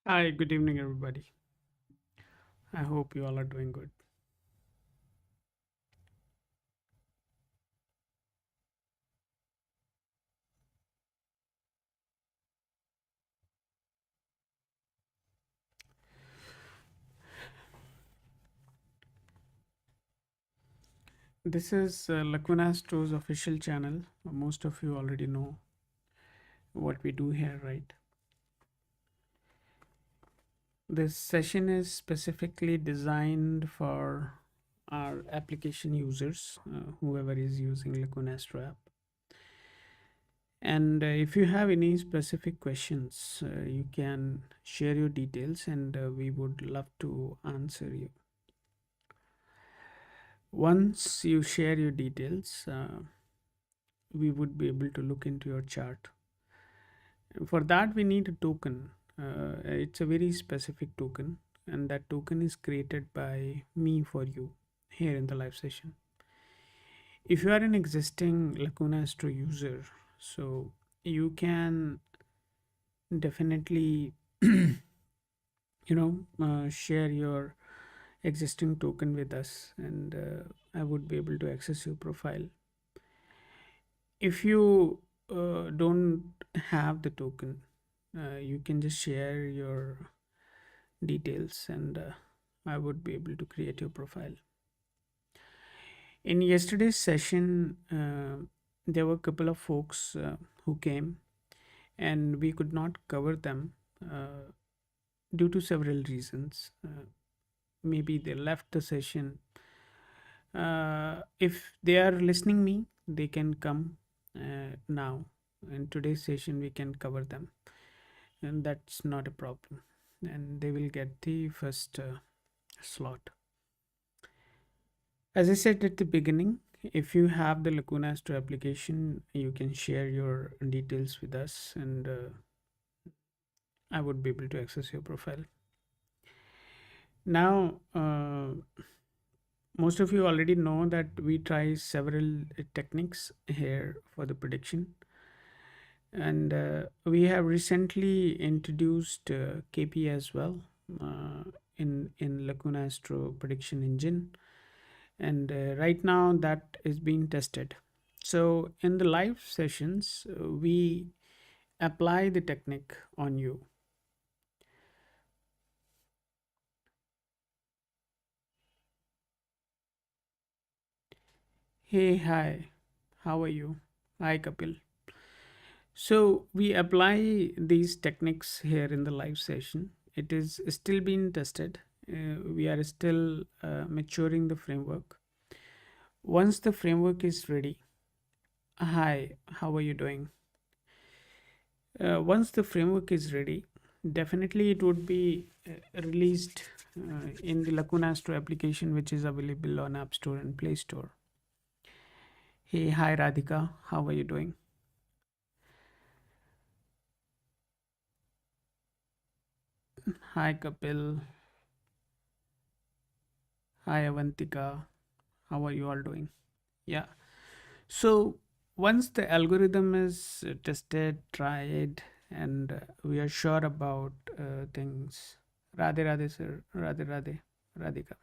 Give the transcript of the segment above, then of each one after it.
Hi, good evening, everybody. I hope you all are doing good. This is Lacuna Astro's official channel. Most of you already know what we do here, right? This session is specifically designed for our application users, whoever is using Lacuna Astro app. And if you have any specific questions, you can share your details and we would love to answer you. Once you share your details, we would be able to look into your chart. For that, we need a token. It's a very specific token, and that token is created by me for you here in the live session. If you are an existing Lacuna Astro user, so you can definitely, share your existing token with us, and I would be able to access your profile. If you don't have the token, you can just share your details and I would be able to create your profile. In yesterday's session, there were a couple of folks who came and we could not cover them due to several reasons. Maybe they left the session. If they are listening me, they can come now. In today's session, we can cover them, and that's not a problem. And they will get the first slot. As I said at the beginning, if you have the Lacuna Astro application, you can share your details with us, and I would be able to access your profile. Now, most of you already know that we try several techniques here for the prediction, and we have recently introduced KP as well in Lacuna Astro prediction engine, and right now that is being tested. So in the live sessions, we apply the technique on you. Hey, hi, how are you? Hi, Kapil. So we apply these techniques here in the live session. It is still being tested. We are still maturing the framework. Once the framework is ready, hi, how are you doing? Once the framework is ready, definitely it would be released in the Lacuna Astro application, which is available on App Store and Play Store. Hey, hi Radhika, how are you doing? Hi Kapil, hi Avantika, how are you all doing? Yeah. So once the algorithm is tested, tried, and we are sure about things, Radhe Radhe sir, Radhe Radhe, Radhika.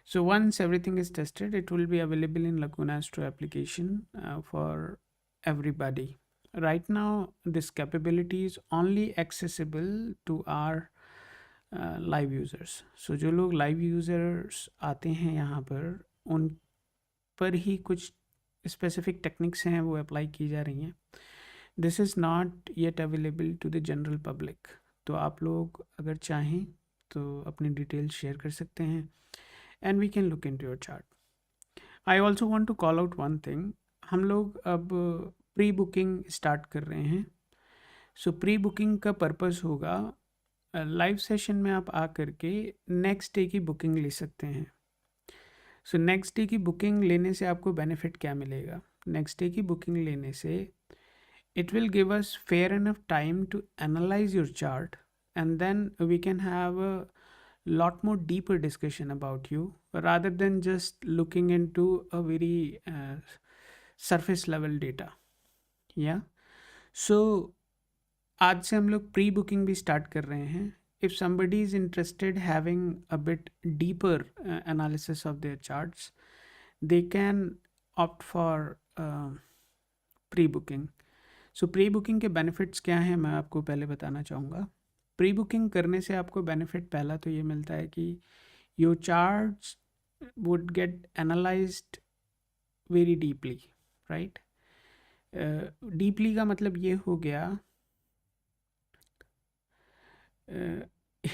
So once everything is tested, it will be available in Lacuna Astro application for everybody. Right now, this capability is only accessible to our live users. So जो लोग live users आते हैं यहाँ पर उन पर ही कुछ specific techniques हैं वो apply की जा रही हैं. This is not yet available to the general public. तो आप लोग अगर चाहें तो अपनी डिटेल्स शेयर कर सकते हैं and we can look into your chart. I also want to call out one thing. हम लोग अब प्री बुकिंग स्टार्ट कर रहे हैं. सो प्री बुकिंग का पर्पस होगा लाइव सेशन में आप आ करके नेक्स्ट डे की बुकिंग ले सकते हैं. सो नेक्स्ट डे की बुकिंग लेने से आपको बेनिफिट क्या मिलेगा? नेक्स्ट डे की बुकिंग लेने से it will give us fair enough time to analyze your chart, and then we can have a lot more deeper discussion about you rather than just looking into a very surface level data. Yeah. So आज से हम लोग pre booking भी start कर रहे हैं. If somebody is interested having a bit deeper analysis of their charts, they can opt for pre booking. So pre booking के benefits क्या हैं मैं आपको पहले बताना चाहूँगा. प्री बुकिंग करने से आपको बेनिफिट पहला तो ये मिलता है कि your charts would get analysed very deeply, right. Deeply का मतलब ये हो गया.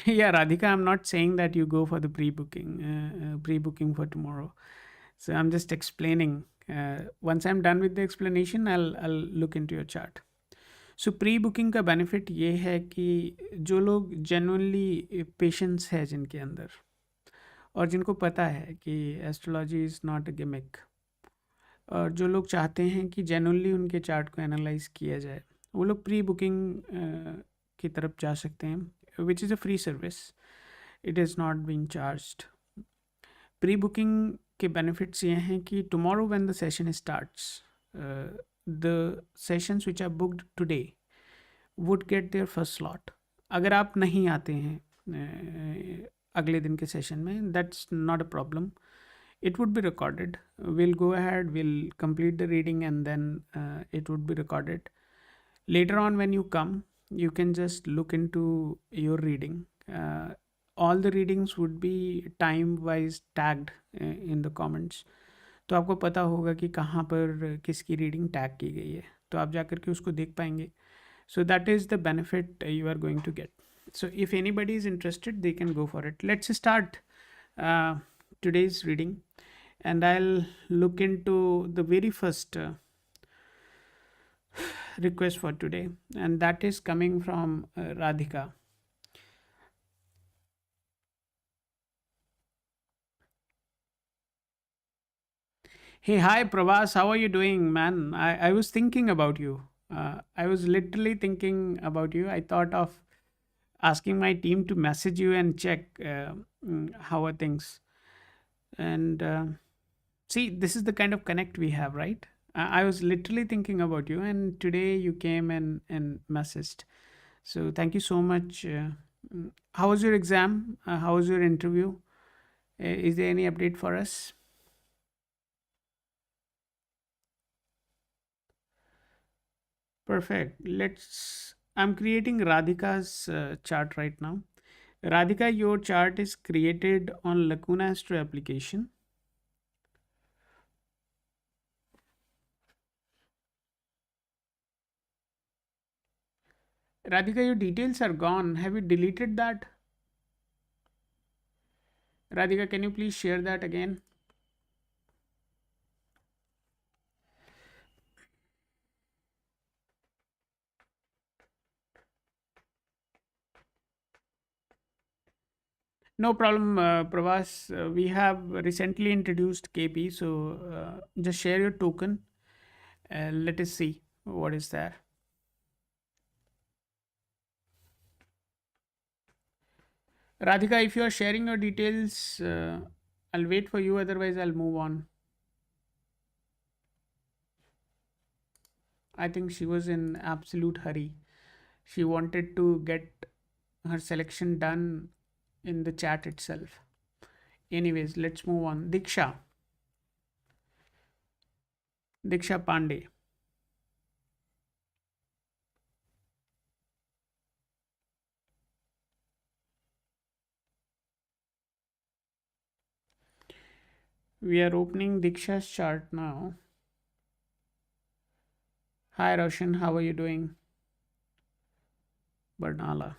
Yeah, Radhika, I'm not saying that you go for the pre-booking for tomorrow. So I'm just explaining. Once I'm done with the explanation, I'll look into your chart. So pre booking का benefit ये है कि जो लोग genuinely patience है जिनके अंदर, और जिनको पता है कि astrology is not a gimmick, और जो लोग चाहते हैं कि जेन्युइनली उनके चार्ट को एनालाइज किया जाए, वो लोग प्री बुकिंग की तरफ जा सकते हैं, which is a free service. It is not being charged. Pre booking के बेनिफिट्स ये हैं कि tomorrow when the session starts, the sessions which are booked today would get their first slot. अगर आप नहीं आते हैं अगले दिन के सेशन में, that's not a problem. it would be recorded. We'll go ahead, we'll complete the reading, and then it would be recorded. Later on, when you come, you can just look into your reading. All the readings would be time wise tagged in the comments. तो आपको पता होगा कि कहाँ पर किसकी reading tag की गई है, तो आप जाकर के उसको देख पाएंगे. So that is the benefit you are going to get. So if anybody is interested, they can go for it. Let's start uh, today's reading, and I'll look into the very first request for today, and that is coming from Radhika. Hey, hi Pravas, how are you doing, man? I was thinking about you. I was literally thinking about you. I thought of asking my team to message you and check how are things. And see, this is the kind of connect we have, right? I was literally thinking about you, and today you came and messaged. So thank you so much. How was your exam? How was your interview? Is there any update for us? Perfect. Let's. I'm creating Radhika's chart right now. Radhika, your chart is created on Lacuna Astro application. Radhika, your details are gone. Have you deleted that? Radhika, can you please share that again? No problem, Pravas. We have recently introduced KP, so just share your token. Let us see what is there. Radhika, if you are sharing your details, I'll wait for you. Otherwise, I'll move on. I think she was in absolute hurry. She wanted to get her selection done in the chat itself. Anyways, let's move on. Diksha Pandey. We are opening Diksha's chart now. Hi Roshan, how are you doing? Barnala.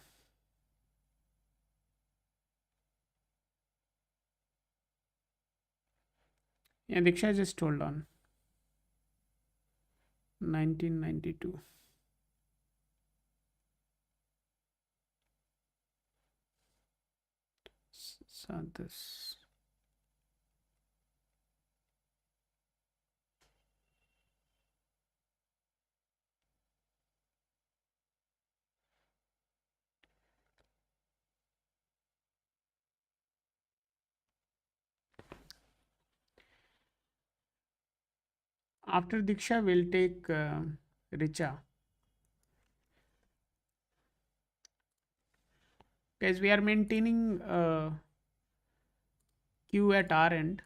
Yeah, Diksha, just hold on. 1992. Sadhus. After Diksha, we'll take Richa. Guys, we are maintaining queue at our end.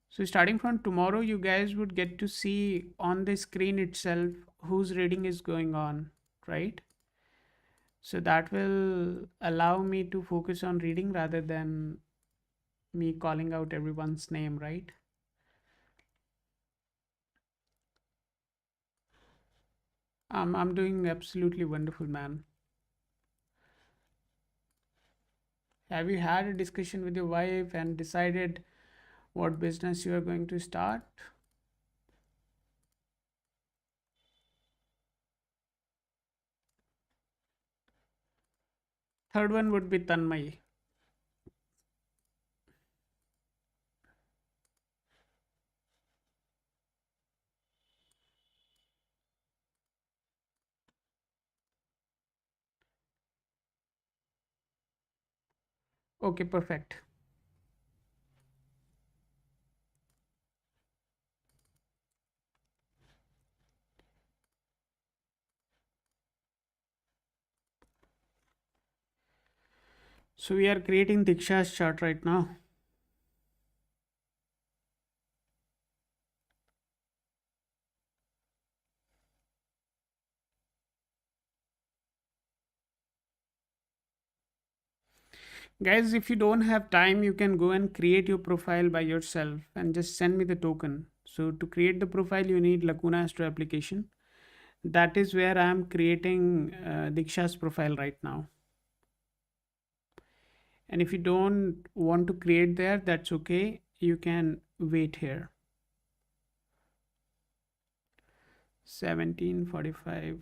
So starting from tomorrow, you guys would get to see on the screen itself whose reading is going on, right? So that will allow me to focus on reading rather than me calling out everyone's name, right? I'm doing absolutely wonderful, man. Have you had a discussion with your wife and decided what business you are going to start? Third one would be Tanmay. Okay, perfect. So we are creating Diksha's chart right now. Guys, if you don't have time, you can go and create your profile by yourself and just send me the token. So to create the profile, you need Lacuna Astro application. That is where I am creating Diksha's profile right now. And if you don't want to create there, that's okay. You can wait here. 17:45.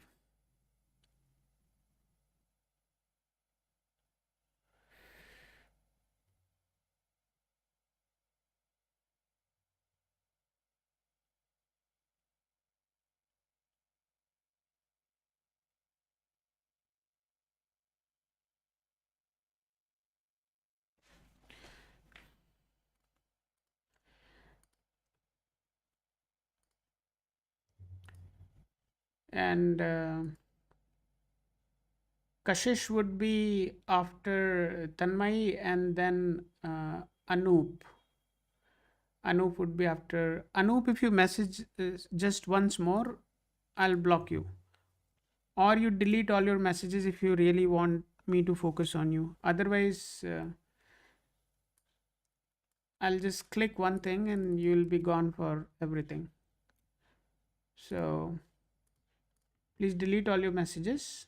And Kashish would be after Tanmay, and then Anoop. Anoop would be after Anoop. If you message just once more, I'll block you. Or you delete all your messages if you really want me to focus on you. Otherwise, I'll just click one thing and you'll be gone for everything. So please delete all your messages.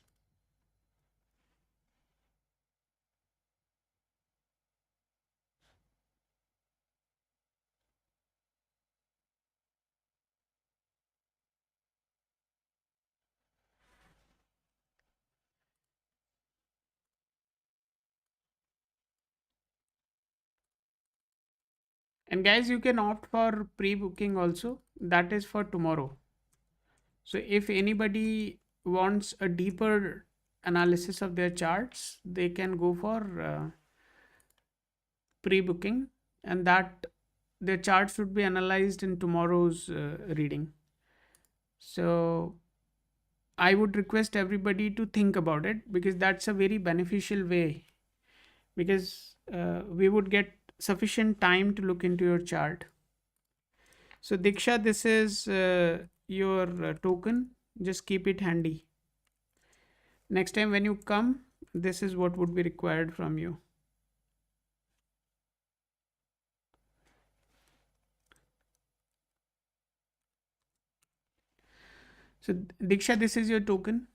And guys, you can opt for pre booking also. That is for tomorrow. So if anybody wants a deeper analysis of their charts, they can go for pre booking, and that their charts would be analyzed in tomorrow's reading. So I would request everybody to think about it because that's a very beneficial way, because we would get sufficient time to look into your chart. So Diksha, this is your token. Just keep it handy. Next time when you come, this is what would be required from you. So Diksha, this is your token.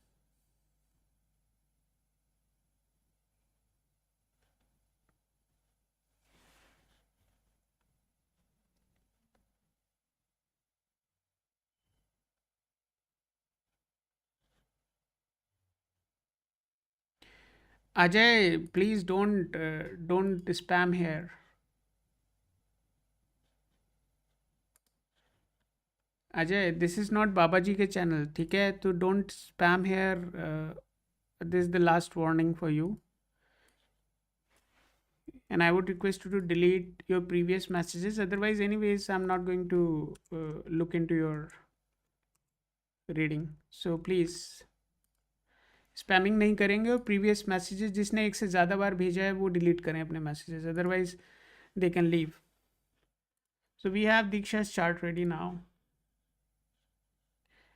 Ajay, please don't spam here. Ajay, this is not Baba ji के channel, ठीक है? तो don't spam here. This the last warning for you, and I would request you to delete your previous messages. Otherwise, anyways, I'm not going to look into your reading. So please spamming नहीं करेंगे और previous messages जिसने एक से ज़्यादा बार भेजा है वो डिलीट करें अपने messages, otherwise they can leave. So we have Diksha's chart ready now.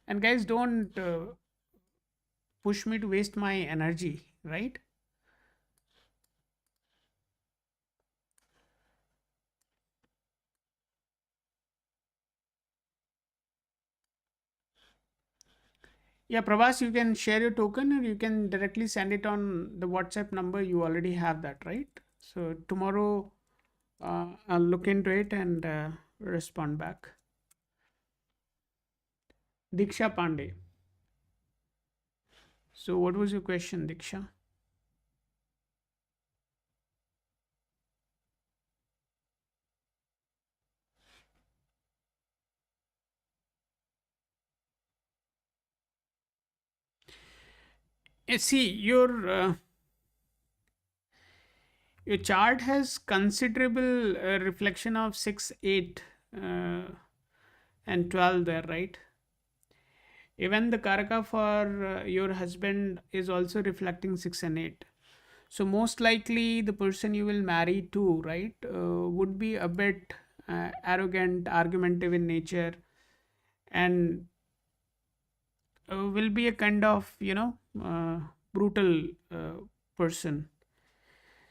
And guys, don't push me to waste my energy, right? Yeah, Prabhas, you can share your token or you can directly send it on the WhatsApp number. You already have that, right? So tomorrow I'll look into it and respond back. Diksha Pandey. So what was your question, Diksha? See, your chart has considerable reflection of 6, 8, uh, and 12 there, right? Even the karaka for your husband is also reflecting 6 and 8. So most likely the person you will marry to, right, would be a bit arrogant, argumentative in nature, and will be a kind of, brutal person.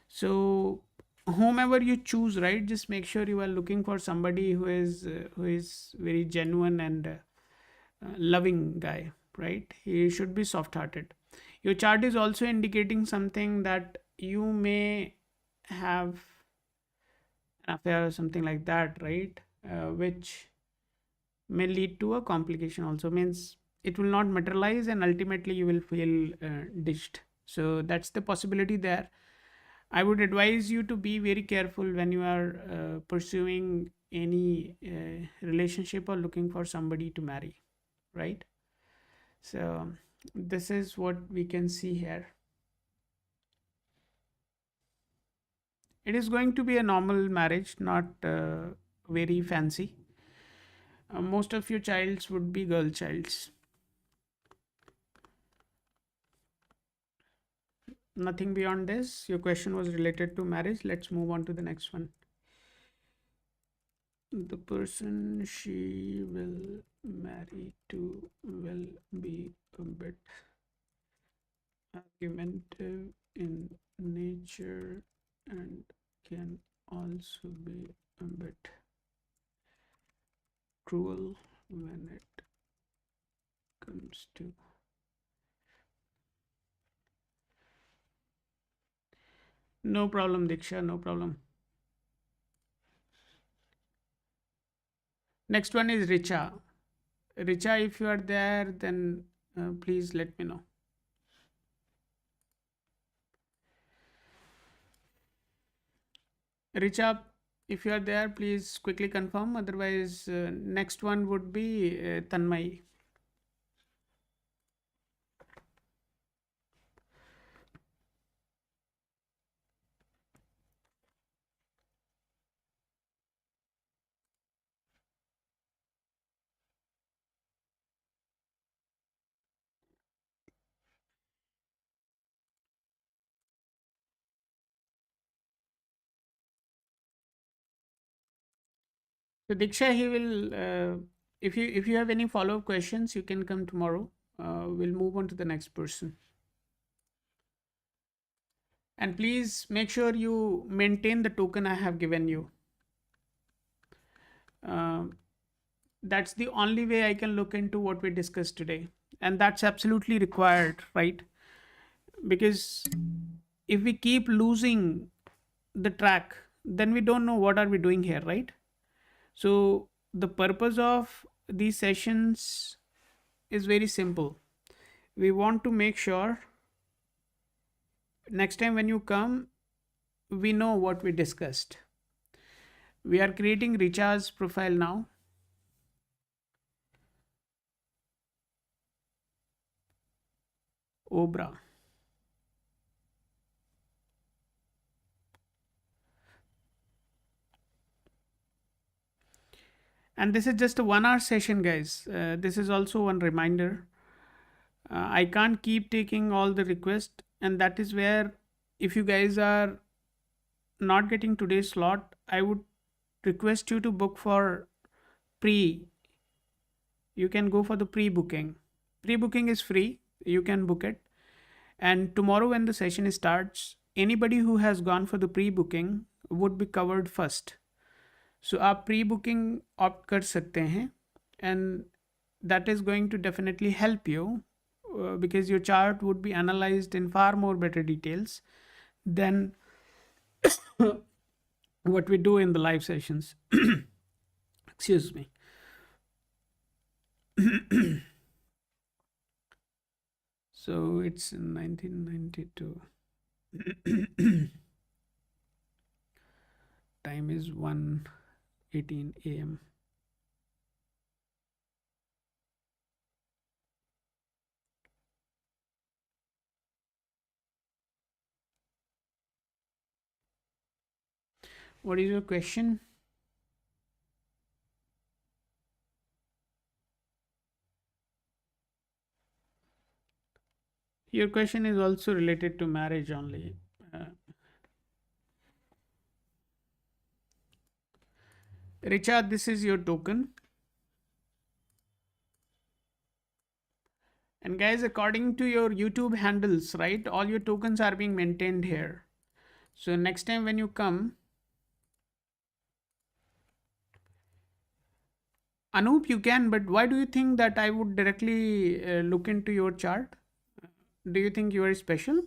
So whomever you choose, right, just make sure you are looking for somebody who is very genuine and loving guy, right? He should be soft hearted. Your chart is also indicating something that you may have an affair or something like that, right? Which may lead to a complication also, means it will not materialize and ultimately you will feel ditched. So that's the possibility there. I would advise you to be very careful when you are pursuing any relationship or looking for somebody to marry, right? So this is what we can see here. It is going to be a normal marriage, not very fancy. Most of your childs would be girl childs. Nothing beyond this. Your question was related to marriage. Let's move on to the next one. The person she will marry to will be a bit argumentative in nature and can also be a bit cruel when it comes to. No problem, Diksha, no problem. Next one is Richa. Richa, if you are there, then please let me know. Richa, if you are there, please quickly confirm. Otherwise, next one would be Tanmay. So Diksha, he will. If you have any follow up questions, you can come tomorrow. We'll move on to the next person. And please make sure you maintain the token I have given you. Uh, that's the only way I can look into what we discussed today, and that's absolutely required, right? Because if we keep losing the track, then we don't know what are we doing here, right? So the purpose of these sessions is very simple. We want to make sure next time when you come, we know what we discussed. We are creating Richa's profile now. Obra. And this is just a 1 hour session, guys. This is also one reminder. I can't keep taking all the requests, and that is where, if you guys are not getting today's slot, I would request you to book for pre. You can go for the pre-booking. Pre-booking is free. You can book it, and tomorrow when the session starts, anybody who has gone for the pre-booking would be covered first. So आप pre booking opt कर सकते हैं, and that is going to definitely help you, because your chart would be analyzed in far more better details than what we do in the live sessions. Excuse me. So it's 1992. Time is 1:18 a.m. What is your question? Your question is also related to marriage only. Uh, Richard, this is your token. And guys, according to your YouTube handles, right, all your tokens are being maintained here. So next time when you come, Anup, you can, but why do you think that I would directly look into your chart? Do you think you are special?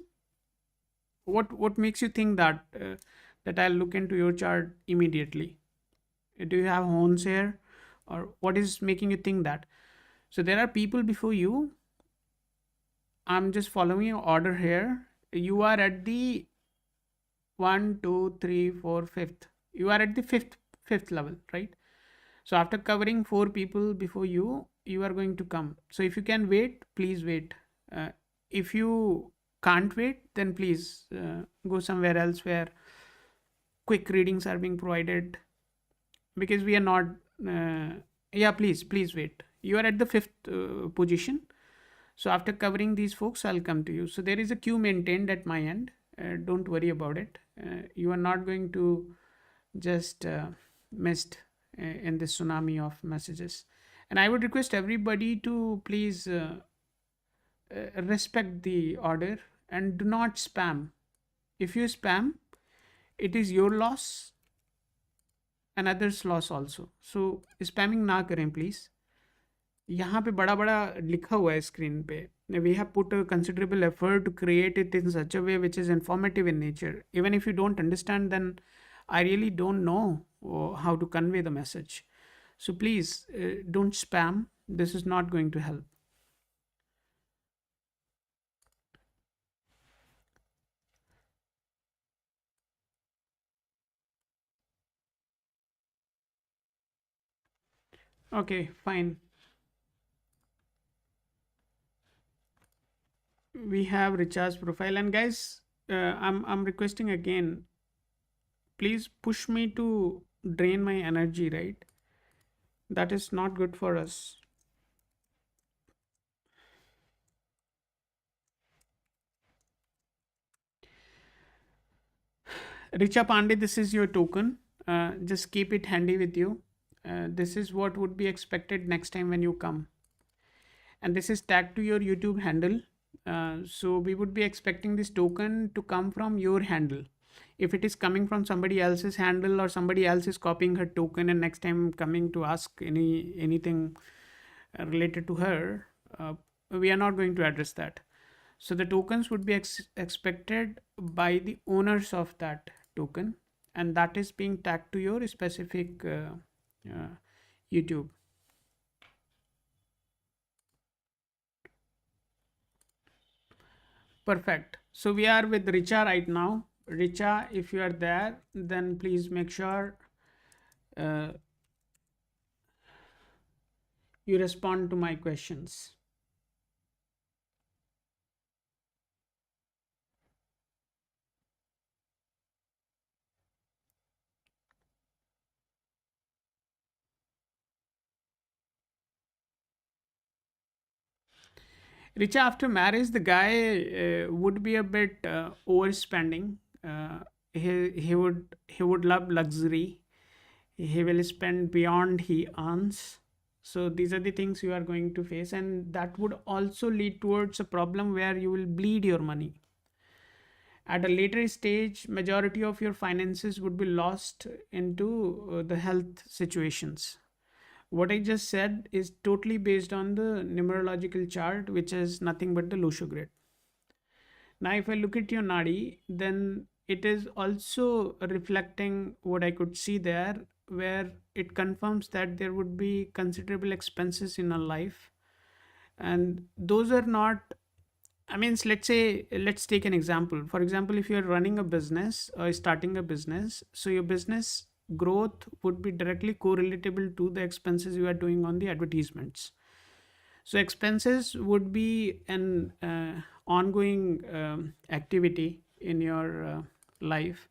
What makes you think that that I'll look into your chart immediately? Do you have horns here, or what is making you think that? So there are people before you. I'm just following your order here. You are at the one, two, three, four, fifth. You are at the fifth level, right? So after covering four people before you, you are going to come. So if you can wait, please wait. If you can't wait, then please go somewhere else where quick readings are being provided, because we are not. Uh, yeah, please wait. You are at the fifth position. So after covering these folks, I'll come to you. So there is a queue maintained at my end. Don't worry about it. You are not going to just missed in this tsunami of messages. And I would request everybody to please respect the order and do not spam. If you spam, it is your loss and others' loss also. So spamming ना करें please. यहाँ पे बड़ा बड़ा लिखा हुआ है screen पे. We have put a considerable effort to create it in such a way which is informative in nature. Even if you don't understand, then I really don't know how to convey the message. So please don't spam. This is not going to help. Okay, fine. We have Richard's profile, and guys, I'm requesting again. Please push me to drain my energy. Right, that is not good for us. Richa Pandey, this is your token. Just keep it handy with you. This is what would be expected next time when you come. And this is tagged to your YouTube handle. So we would be expecting this token to come from your handle. If it is coming from somebody else's handle, or somebody else is copying her token and next time coming to ask anything related to her, we are not going to address that. So the tokens would be expected by the owners of that token, and that is being tagged to your specific YouTube. Perfect. So we are with Richa right now. Richa, if you are there, then please make sure uh, you respond to my questions. Richa, after marriage, the guy would be a bit overspending. Uh, he would love luxury. He will spend beyond he earns. So these are the things you are going to face, and that would also lead towards a problem where you will bleed your money. At a later stage, majority of your finances would be lost into the health situations. What I just said is totally based on the numerological chart, which is nothing but the LoshuGrid. Now, if I look at your Nadi, then it is also reflecting what I could see there, where it confirms that there would be considerable expenses in our life. And those are not, I mean, let's say, let's take an example. For example, if you're running a business or starting a business, so your business growth would be directly correlatable to the expenses you are doing on the advertisements. So expenses would be an ongoing activity in your life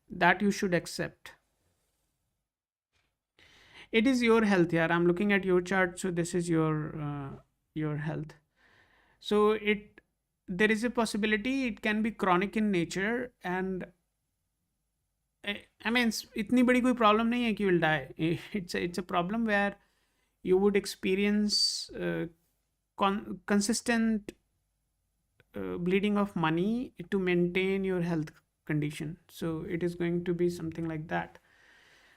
that you should accept. It is your health here. I'm looking at your chart, so this is your health. So it there is a possibility it can be chronic in nature, and I mean इतनी बड़ी कोई problem नहीं है कि you will die. It's a problem where you would experience consistent bleeding of money to maintain your health condition. So it is going to be something like that.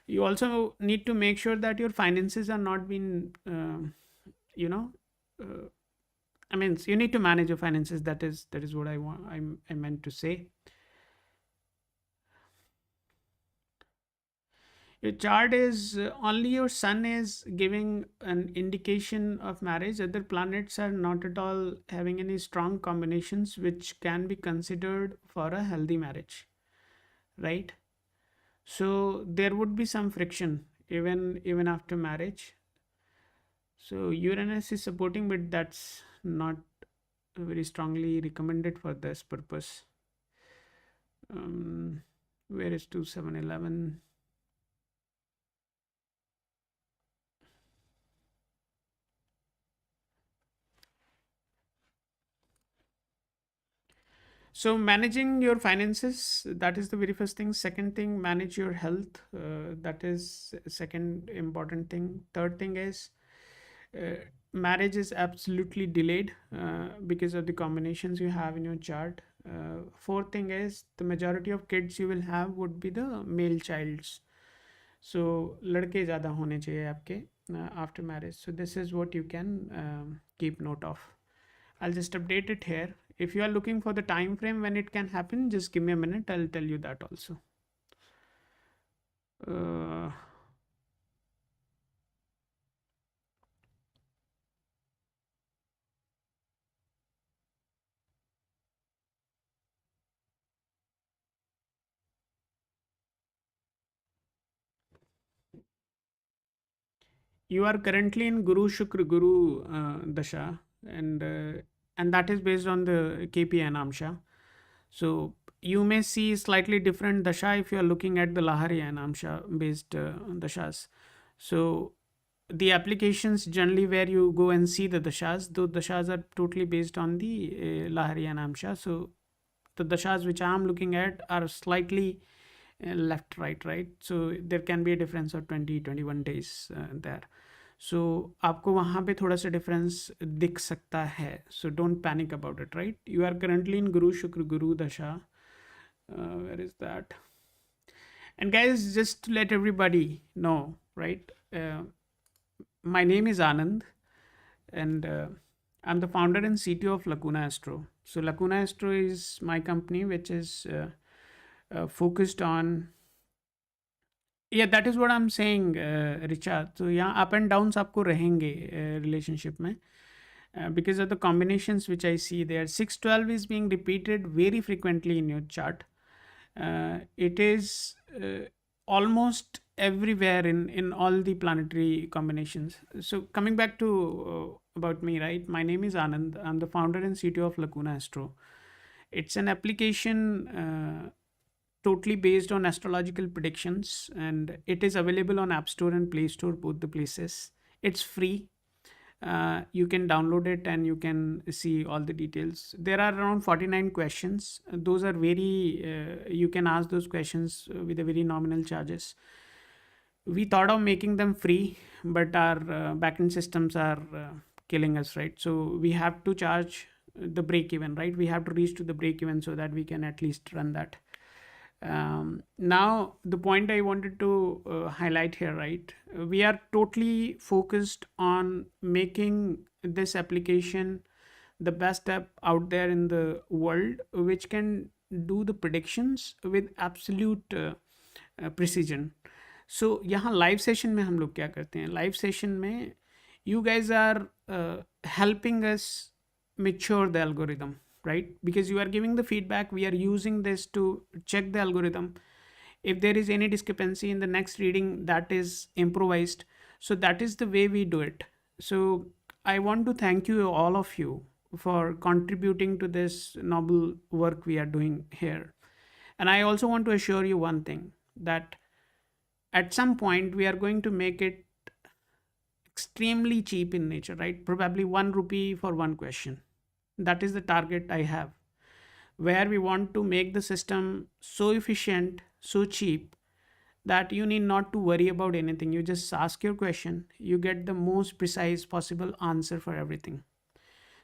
You also need to make sure that your finances are not being you know uh, I mean you need to manage your finances. That is what I meant to say. Your chart is only your sun is giving an indication of marriage. Other planets are not at all having any strong combinations which can be considered for a healthy marriage, right? So there would be some friction even after marriage. So Uranus is supporting, but that's not very strongly recommended for this purpose. Um, where is 2711? So managing your finances, that is the very first thing. Second thing, manage your health. That is second important thing. Third thing is uh, marriage is absolutely delayed because of the combinations you have in your chart. Fourth thing is the majority of kids you will have would be the male childs. So लड़के ज़्यादा होने चाहिए आपके after marriage. So this is what you can keep note of. I'll just update it here. If you are looking for the time frame when it can happen, just give me a minute. I'll tell you that also. Uh, you are currently in Guru Shukra Guru Dasha, and that is based on the KP and Amsha. So you may see slightly different dasha if you are looking at the Lahari and Amsha based dashas. So the applications generally where you go and see the dashas, those dashas are totally based on the Lahari and Amsha. So the dashas which I am looking at are slightly left right. So there can be a difference of 20-21 days there. सो आपको वहाँ पे थोड़ा सा difference दिख सकता है. So don't panic about it, right? You are currently in Guru Shukra Guru dasha. Where is that? And guys, just to let everybody know, right? My name is Anand, and I'm the founder and CTO of Lacuna Astro. So Lacuna Astro is my company, which is focused on, yeah, that is what I'm saying, Richa. So यहाँ up and downs आपको रहेंगे relationship में, because of the combinations which I see there. 612 is being repeated very frequently in your chart. It is almost everywhere in all the planetary combinations. So coming back to about me, right? My name is Anand. I'm the founder and CTO of Lacuna Astro. It's an application totally based on astrological predictions, and it is available on App Store and Play Store, both the places. It's free. You can download it and you can see all the details. There are around 49 questions. Those are very, you can ask those questions with a very nominal charges. We thought of making them free, but our backend systems are killing us, right? So we have to charge the break even, right? We have to reach to the break even so that we can at least run that. Now, the point I wanted to highlight here, right? We are totally focused on making this application the best app out there in the world, which can do the predictions with absolute precision. So यहाँ live session में हम लोग क्या करते हैं? Live session में you guys are helping us mature the algorithm, right? Because you are giving the feedback, we are using this to check the algorithm. If there is any discrepancy in the next reading, that is improvised. So that is the way we do it. So I want to thank you, all of you, for contributing to this noble work we are doing here. And I also want to assure you one thing, that at some point we are going to make it extremely cheap in nature, right? Probably 1 rupee for one question. That is the target I have, where we want to make the system so efficient, so cheap, that you need not to worry about anything. You just ask your question, you get the most precise possible answer for everything.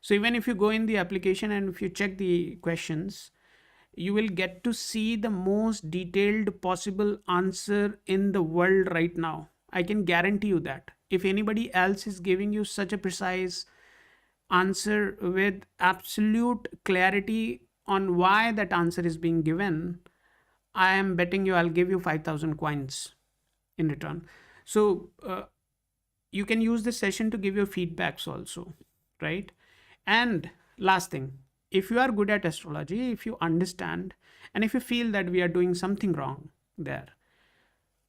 So even if you go in the application and if you check the questions, you will get to see the most detailed possible answer in the world right now. I can guarantee you that. If anybody else is giving you such a precise answer with absolute clarity on why that answer is being given, I am betting you I'll give you 5,000 coins in return. So you can use this session to give your feedbacks also, right? And last thing, if you are good at astrology, if you understand, and if you feel that we are doing something wrong there,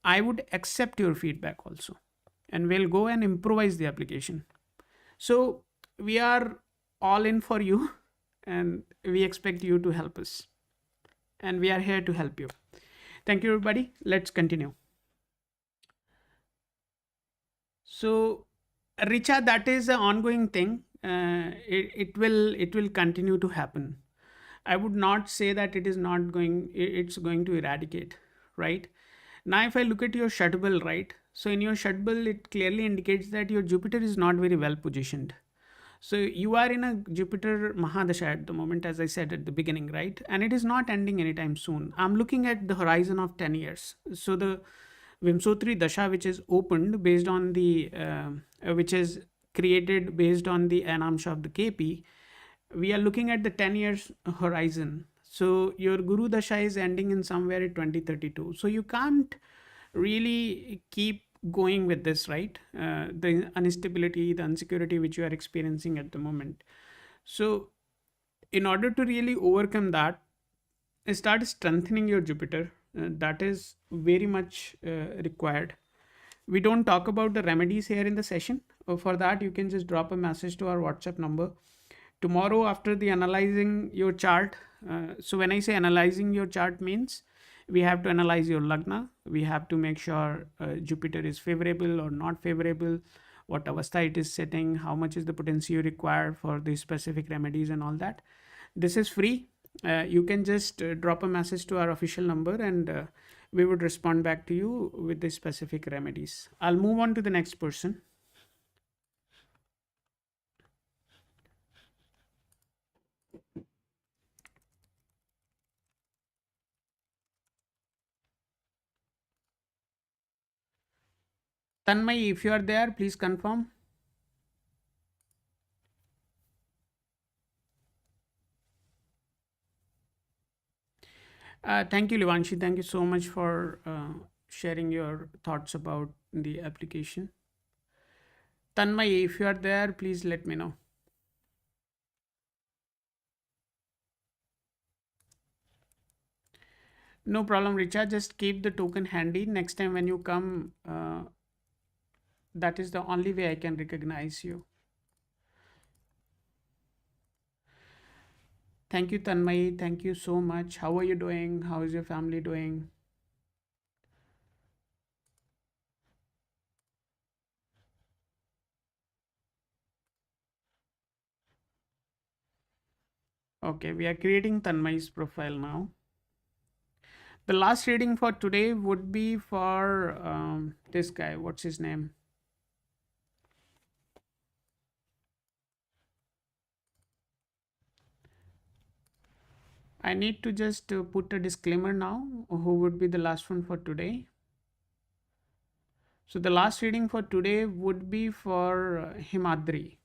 I would accept your feedback also, and we'll go and improvise the application. So we are all in for you, and we expect you to help us, and we are here to help you. Thank you, everybody. Let's continue. So, Richa, that is an ongoing thing. It will continue to happen. I would not say that it is not going. It's going to eradicate, right? Now, if I look at your Shutable, right? So in your Shutable, it clearly indicates that your Jupiter is not very well positioned. So you are in a Jupiter Mahadasha at the moment, as I said at the beginning, right? And it is not ending anytime soon. I'm looking at the horizon of 10 years. So the Vimsotri Dasha, which is opened based on the, which is created based on the Anamsha of the KP, we are looking at the 10 years horizon. So your Guru Dasha is ending in somewhere at 2032. So you can't really keep going with this, right? The instability, the insecurity which you are experiencing at the moment. So in order to really overcome that, start strengthening your Jupiter. That is very much required. We don't talk about the remedies here in the session. For that, you can just drop a message to our WhatsApp number. Tomorrow, after the analyzing your chart, so when I say analyzing your chart means we have to analyze your lagna. We have to make sure Jupiter is favorable or not favorable, what avastha it is setting, how much is the potency you require for the specific remedies and all that. This is free. You can just drop a message to our official number, and we would respond back to you with the specific remedies. I'll move on to the next person. Tanmay, if you are there, please confirm. Thank you, Livanshi. Thank you so much for sharing your thoughts about the application. Tanmay, if you are there, please let me know. No problem, Richa. Just keep the token handy. Next time when you come, that is the only way I can recognize you. Thank you, Tanmay. Thank you so much. How are you doing? How is your family doing? Okay, we are creating Tanmay's profile now. The last reading for today would be for this guy. What's his name? I need to just put a disclaimer now. Who would be the last one for today? So the last reading for today would be for Himadri.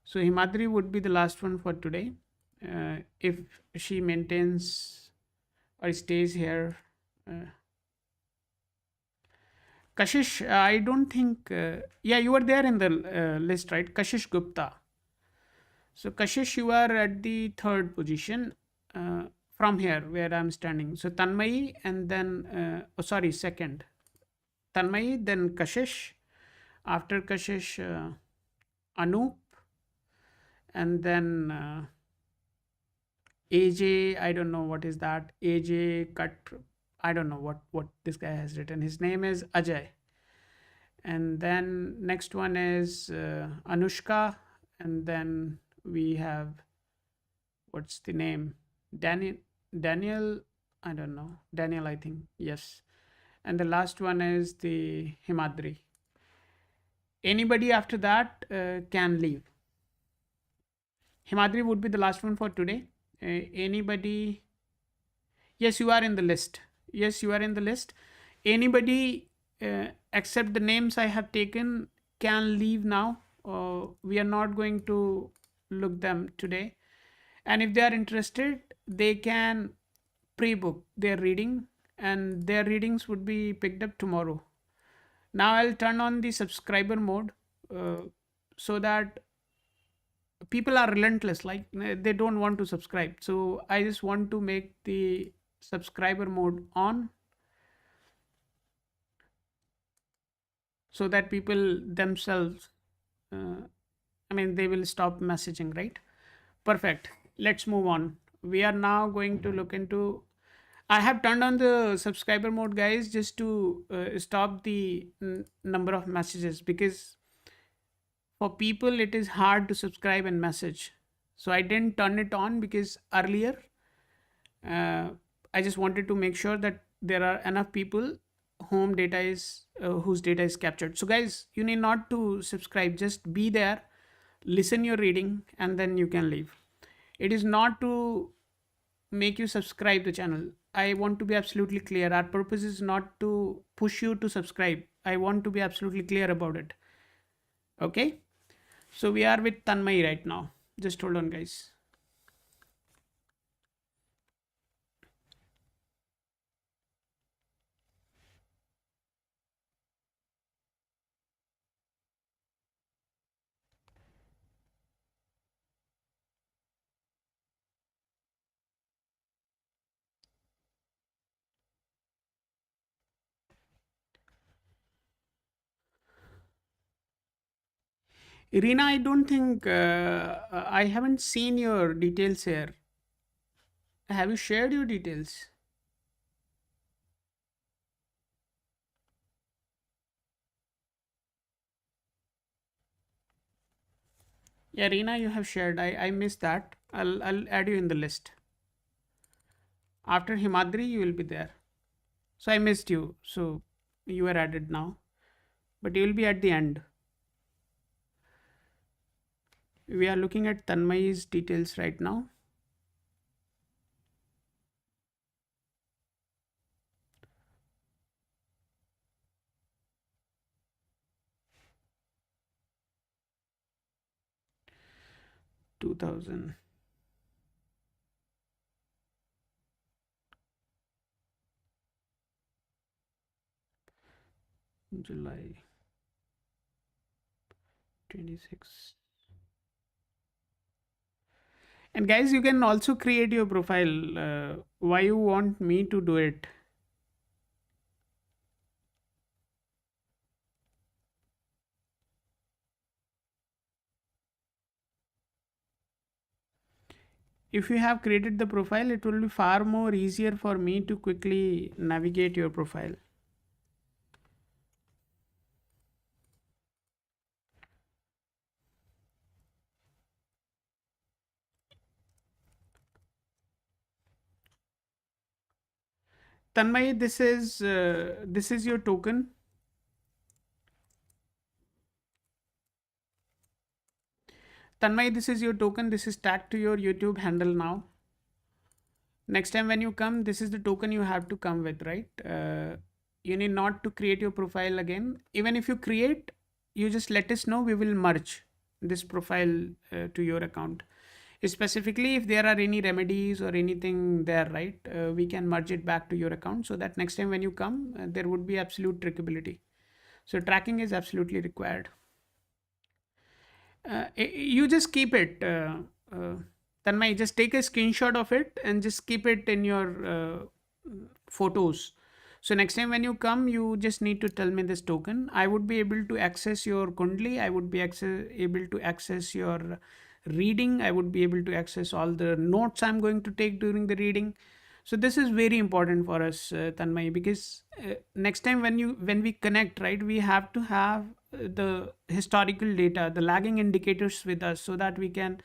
So Himadri would be the last one for today. If she maintains or stays here. Uh, Kashish, I don't think. Yeah, you were there in the list, right? Kashish Gupta. So Kashish, you are at the third position from here where I'm standing. So Tanmay and then, oh sorry, second. Tanmay, then Kashish. After Kashish, Anup, and then AJ. I don't know what is that. AJ Cut. I don't know what this guy has written. His name is Ajay. And then next one is Anushka, and then we have, what's the name, Daniel, I don't know, Daniel, I think, yes. And the last one is the Himadri. Anybody after that can leave. Himadri would be the last one for today. Anybody? Yes, you are in the list. Yes, you are in the list. Anybody except the names I have taken can leave now. We are not going to look them today. And if they are interested, they can pre-book their reading, and their readings would be picked up tomorrow. Now I'll turn on the subscriber mode uh, so that people are relentless, like they don't want to subscribe. So I just want to make the subscriber mode on so that people themselves, uh, I mean, they will stop messaging, right? Perfect. Let's move on. We are now going to look into. I have turned on the subscriber mode, guys, just to stop the number of messages, because for people it is hard to subscribe and message. So I didn't turn it on because earlier uh, I just wanted to make sure that there are enough people whom data is whose data is captured. So guys, you need not to subscribe, just be there, listen your reading, and then you can leave. It is not to make you subscribe the channel. I want to be absolutely clear. Our purpose is not to push you to subscribe. I want to be absolutely clear about it. Okay? So we are with Tanmay right now. Just hold on, guys. Irina, I don't think I haven't seen your details here. Have you shared your details? Yeah, Rina, you have shared. I missed that. I'll add you in the list. After Himadri, you will be there. So I missed you. So you are added now. But you will be at the end. We are looking at Tanmay's details right now. 2000. July 26. And guys, you can also create your profile. Why you want me to do it? If you have created the profile, it will be far more easier for me to quickly navigate your profile. Tanmay, this is your token. Tanmay, this is your token. This is tagged to your YouTube handle now. Next time when you come, this is the token you have to come with, right? You need not to create your profile again. Even if you create, you just let us know. We will merge this profile to your account. Specifically, if there are any remedies or anything there, right, we can merge it back to your account so that next time when you come, there would be absolute trackability. So tracking is absolutely required. You just keep it. Tanmay, just take a screenshot of it and just keep it in your photos. So next time when you come, you just need to tell me this token. I would be able to access your Kundli. I would be able to access your reading. I would be able to access all the notes I'm going to take during the reading. So this is very important for us, Tanmay, because next time when we connect, right, we have to have the historical data, the lagging indicators with us, so that we can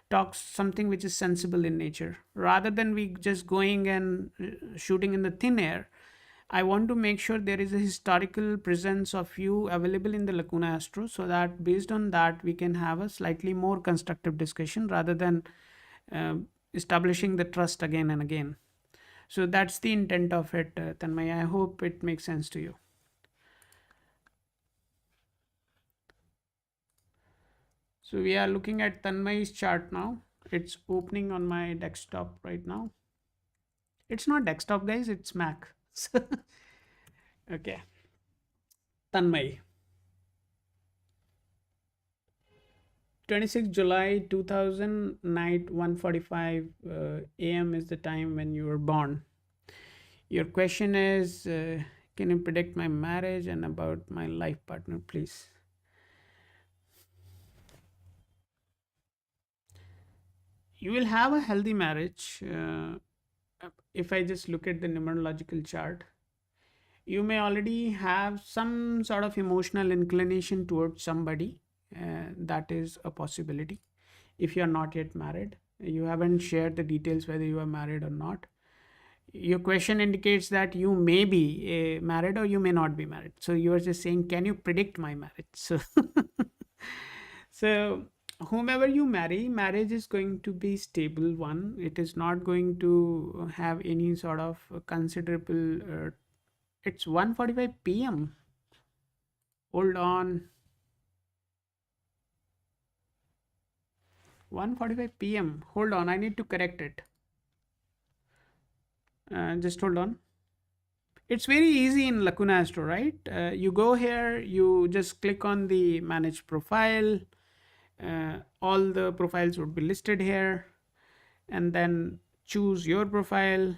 talk something which is sensible in nature, rather than we just going and shooting in the thin air. I want to make sure there is a historical presence of you available in the Lacuna Astro, so that based on that we can have a slightly more constructive discussion rather than uh, establishing the trust again and again. So that's the intent of it, Tanmay. I hope it makes sense to you. So we are looking at Tanmay's chart now. It's opening on my desktop right now. It's not desktop, guys. It's Mac. Okay. Tanmay. 26 July 2000, night 1:45 a.m. is the time when you were born. Your question is, can you predict my marriage and about my life partner, please? You will have a healthy marriage. If I just look at the numerological chart, you may already have some sort of emotional inclination towards somebody. That is a possibility. If you are not yet married, you haven't shared the details whether you are married or not. Your question indicates that you may be married or you may not be married. So you are just saying, can you predict my marriage? So, so whomever you marry, marriage is going to be stable one. It is not going to have any sort of considerable. It's 1:45 p.m. Hold on. 1:45 p.m. Hold on, I need to correct it. Just hold on. It's very easy in Lacuna Astro, right? You go here, you just click on the manage profile. All the profiles would be listed here, and then choose your profile.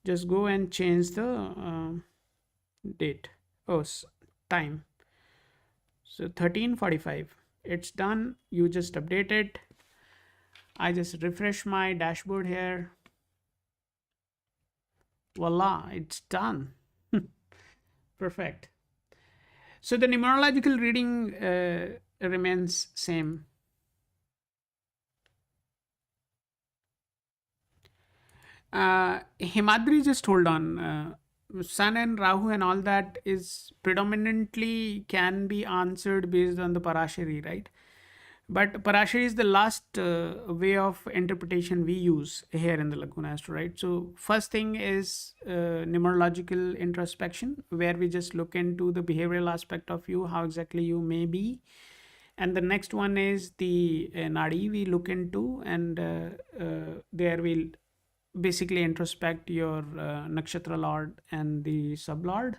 Just go and change the date. Oh, time. So 13:45. It's done. You just update it. I just refresh my dashboard here. Voila, it's done. Perfect. So the numerological reading remains same. Himadri, just hold on. Sun and Rahu and all that is predominantly can be answered based on the Parashari, right? But Parashari is the last way of interpretation we use here in the Laguna Astro, right? So first thing is numerological introspection, where we just look into the behavioral aspect of you, how exactly you may be. And the next one is the Nadi we look into, and there we'll basically introspect your nakshatra lord and the sublord,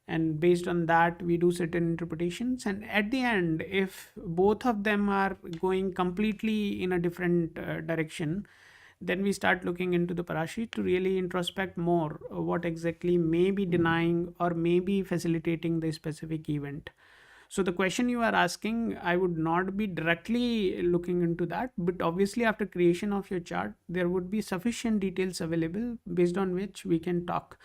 and based on that we do certain interpretations, and at the end if both of them are going completely in a different direction, then we start looking into the Parashi to really introspect more what exactly may be denying or may be facilitating the specific event. So the question you are asking, I would not be directly looking into that, but obviously after creation of your chart, there would be sufficient details available based on which we can talk.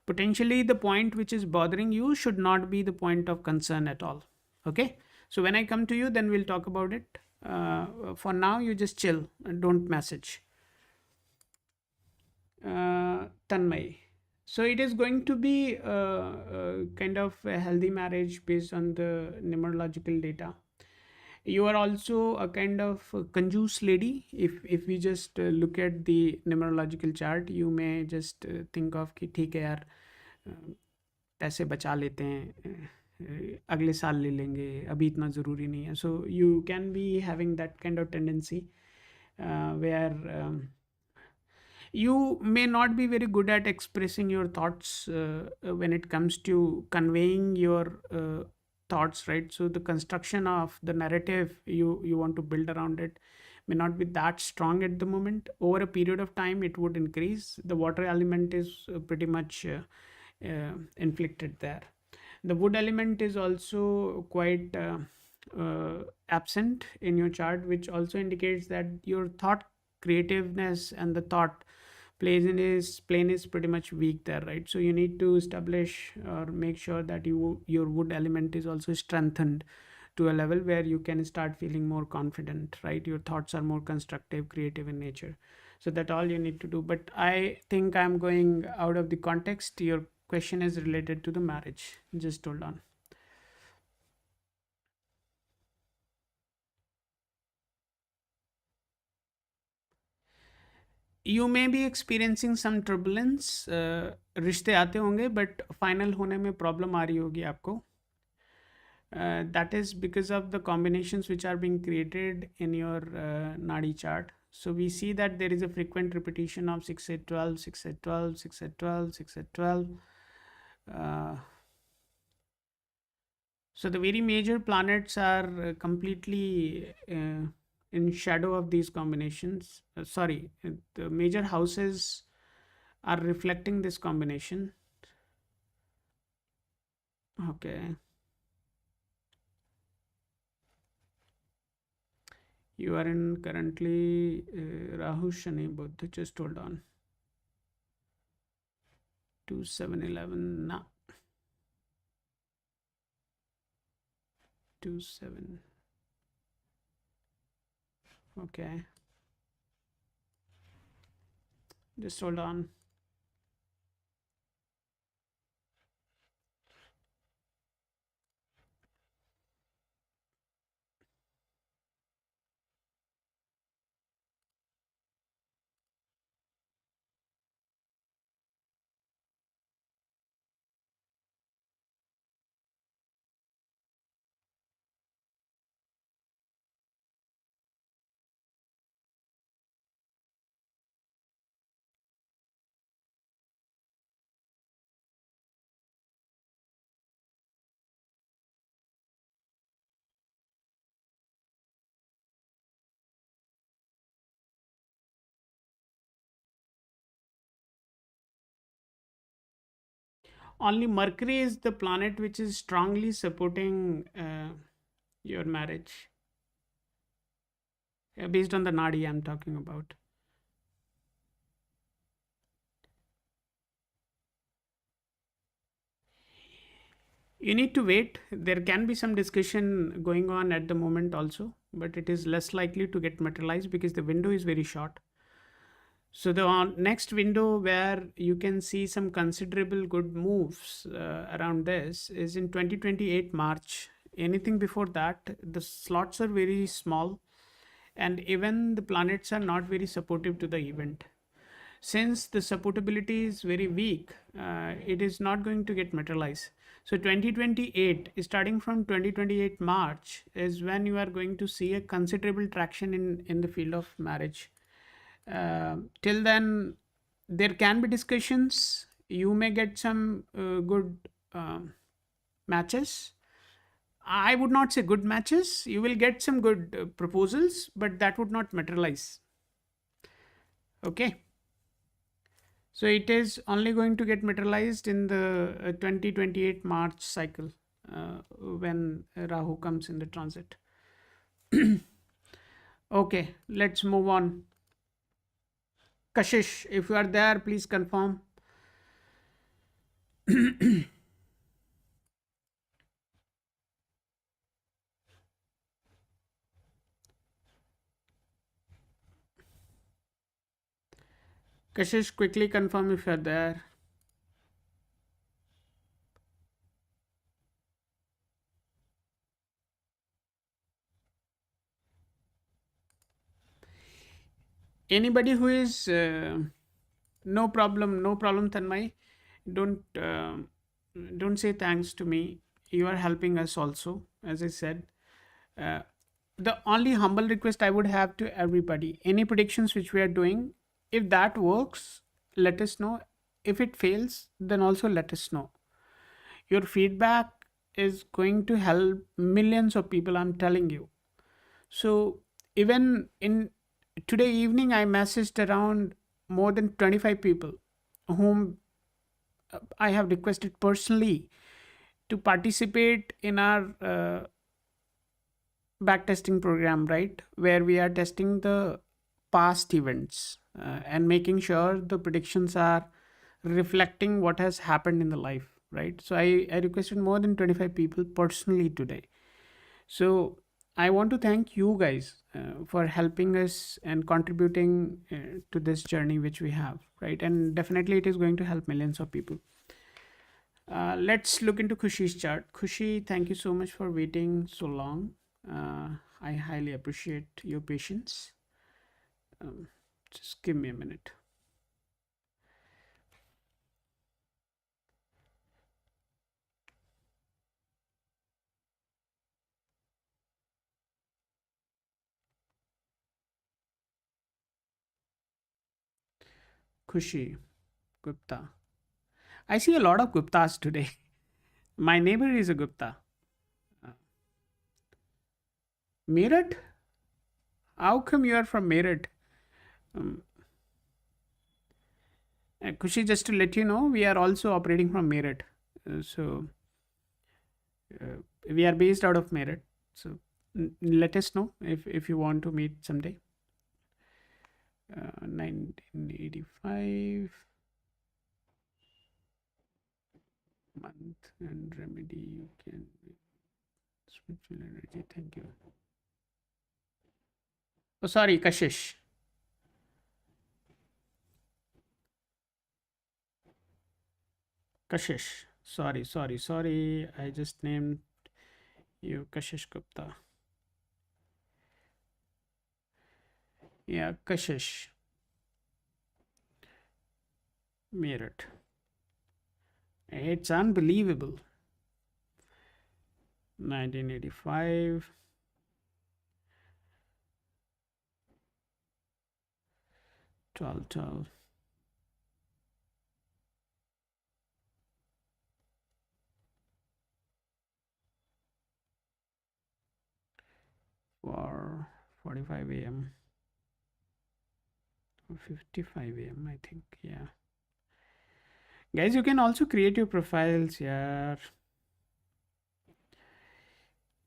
Potentially the point which is bothering you should not be the point of concern at all. Okay. So when I come to you, then we'll talk about it. For now, you just chill and don't message. Tanmay. So it is going to be kind of a healthy marriage based on the numerological data. You are also a kind of conjuice lady. If we just look at the numerological chart, you may just think of कि ठीक है यार, पैसे बचा लेते हैं, अगले साल ले लेंगे, अभी इतना ज़रूरी नहीं है. So you can be having that kind of tendency where you may not be very good at expressing your thoughts when it comes to conveying your thoughts, right? So the construction of the narrative you want to build around it may not be that strong at the moment. Over a period of time it would increase. The water element is pretty much inflicted there. The wood element is also quite absent in your chart, which also indicates that your thought creativeness and the thought plays in his plane is pretty much weak there, right? So you need to establish or make sure that your wood element is also strengthened to a level where you can start feeling more confident, right? Your thoughts are more constructive, creative in nature. So that all you need to do. But I think I'm going out of the context. Your question is related to the marriage. Just hold on. You may be experiencing some turbulence. रिश्ते आते होंगे but final होने में problem आ रही होगी आपको. That is because of the combinations which are being created in your Nadi chart. So we see that there is a frequent repetition of 6 8 12, 6 8 12, 6 8 12, 6 8 12. Uh, so the very major planets are completely in shadow of these combinations. Sorry, the major houses are reflecting this combination. Okay. You are in currently Rahu Shani Buddha. Just hold on. 2711. Nah. 27. Okay. Just hold on. Only Mercury is the planet which is strongly supporting your marriage. Based on the Nadi I'm talking about. You need to wait. There can be some discussion going on at the moment also, but it is less likely to get materialized because the window is very short. So the next window where you can see some considerable good moves around this is in 2028 March. Anything before that, the slots are very small, and even the planets are not very supportive to the event. Since the supportability is very weak, it is not going to get materialized. So 2028, starting from 2028 March, is when you are going to see a considerable traction in the field of marriage. Till then, there can be discussions. You may get some good matches. I would not say good matches. You will get some good proposals, but that would not materialize. Okay. So it is only going to get materialized in the 2028 March cycle when Rahu comes in the transit. Okay, let's move on. Kashish, if you are there, please confirm. Kashish, quickly confirm if you are there. Anybody who is no problem, no problem, Tanmay. Don't don't say thanks to me. You are helping us also, as I said. Uh, the only humble request I would have to everybody: any predictions which we are doing, if that works, let us know. If it fails, then also let us know. Your feedback is going to help millions of people. I'm telling you. So even in today evening, I messaged around more than 25 people whom I have requested personally to participate in our backtesting program, right? Where we are testing the past events and making sure the predictions are reflecting what has happened in the life, right? So I requested more than 25 people personally today. So I want to thank you guys for helping us and contributing to this journey which we have, right? And definitely it is going to help millions of people. Let's look into Khushi's chart. Khushi, thank you so much for waiting so long. Uh, I highly appreciate your patience. Um, just give me a minute. Khushi Gupta. I see a lot of Guptas today. My neighbor is a Gupta. Uh, Meerut? How come you are from Meerut? Um, Khushi, just to let you know, we are also operating from Meerut. Uh, we are based out of Meerut. So let us know if you want to meet someday. 1985 month and remedy you can spiritual energy. Thank you. Oh, sorry, Kashish. Kashish. Sorry. I just named you Kashish Gupta. Yeah, Kashish. Meerut. It's unbelievable. 1985. 12 for 45 a.m. 55 a.m. I think. Yeah. Guys, you can also create your profiles. Yeah.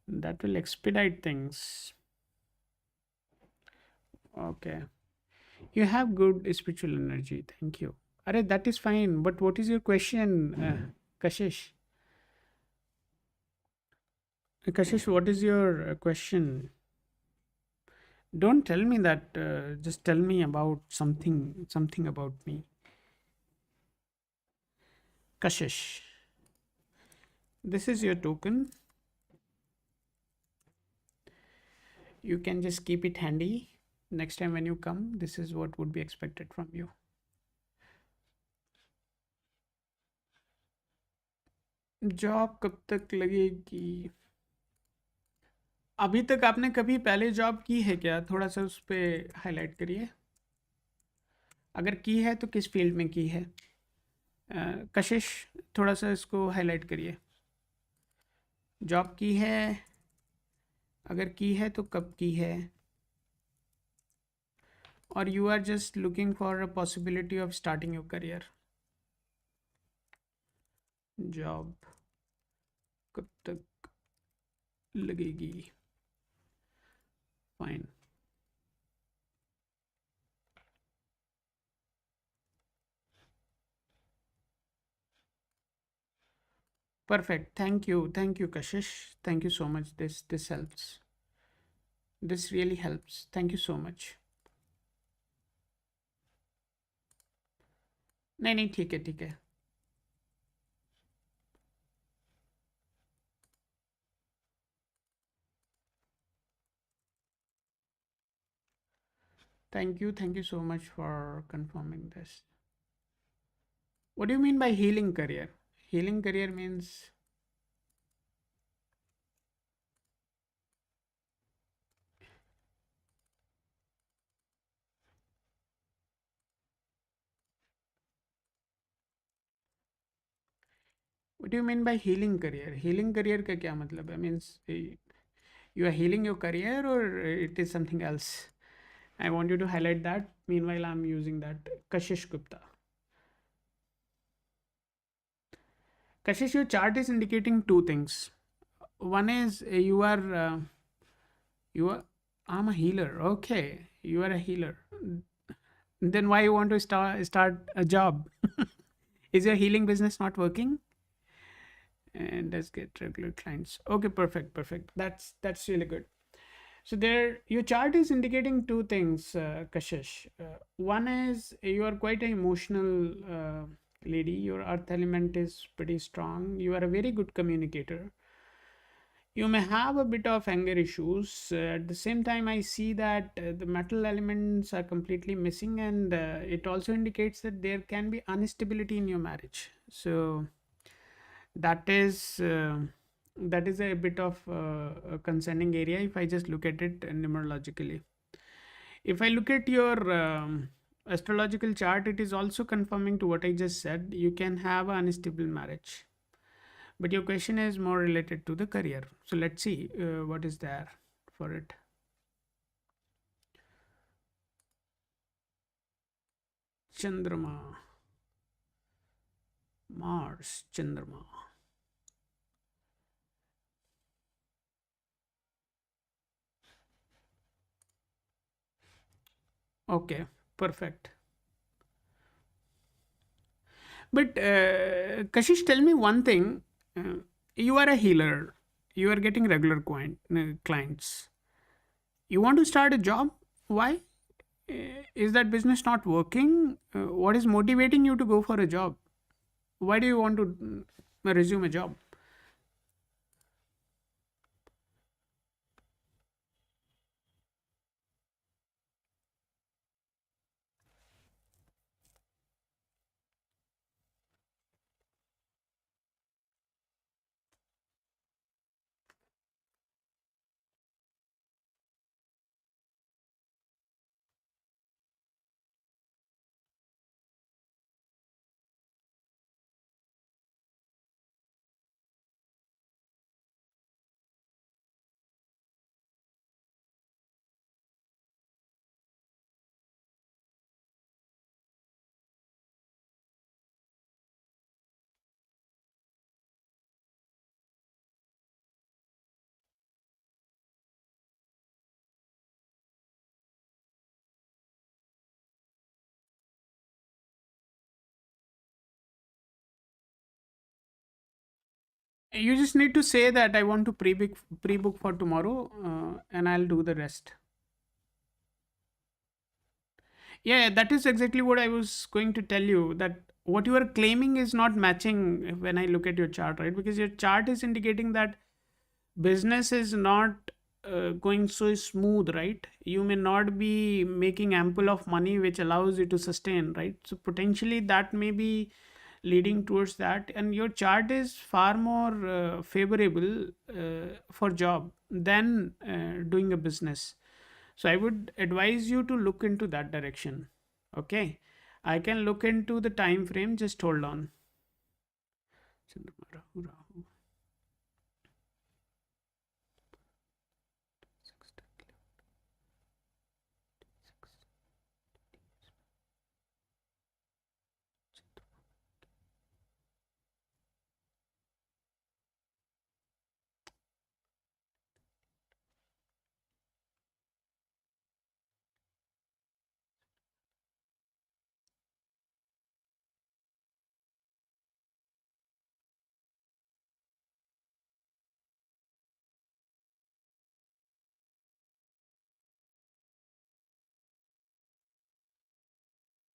That will expedite things. Okay. You have good spiritual energy. Thank you. Arey, that is fine. But what is your question, Kashish? Kashish, what is your question? Don't tell me that. Just tell me about something about me. Kashish, this is your token. You can just keep it handy. Next time when you come, this is what would be expected from you. Job कब तक लगेगी? अभी तक आपने कभी पहले job की है क्या? थोड़ा सा उस पर हाईलाइट करिए. अगर की है तो किस फील्ड में की है? कशिश, थोड़ा सा इसको हाईलाइट करिए. जॉब की है? अगर की है तो कब की है? और you are just looking for a possibility of starting your career. Job कब तक लगेगी? Fine. Perfect. Thank you, Kashish. Thank you so much. This helps. This really helps. Thank you so much. नहीं नहीं, ठीक है ठीक है. Thank you so much for confirming this. What do you mean by healing career? Healing career means, what do you mean by healing career? Healing career का क्या मतलब है? Means you are healing your career or it is something else? I want you to highlight that. Meanwhile, I'm using that. Kashish Gupta. Kashish, your chart is indicating two things. One is you are I'm a healer. Okay, you are a healer. Then why you want to start a job? Is your healing business not working? And let's get regular clients. Okay, perfect. That's really good. So there, your chart is indicating two things, Kashish. One is you are quite an emotional lady. Your earth element is pretty strong. You are a very good communicator. You may have a bit of anger issues. At the same time, I see that the metal elements are completely missing, and it also indicates that there can be instability in your marriage. So that is a bit of a concerning area if I just look at it numerologically. If I look at your astrological chart, it is also confirming to what I just said. You can have an unstable marriage, but your question is more related to the career. So let's see what is there for it. Chandrama, Mars, Chandrama. Okay, perfect. But Kashish, tell me one thing. You are a healer. You are getting regular clients. You want to start a job? Why? Is that business not working? What is motivating you to go for a job? Why do you want to resume a job? You just need to say that I want to pre-book for tomorrow, and I'll do the rest. Yeah, that is exactly what I was going to tell you. That what you are claiming is not matching when I look at your chart, right? Because your chart is indicating that business is not going so smooth, right? You may not be making ample of money which allows you to sustain, right? So potentially that may be leading towards that, and your chart is far more favorable for job than doing a business. So I would advise you to look into that direction. Okay, I can look into the time frame. Just hold on. Chandrama, Rahu, Rahu.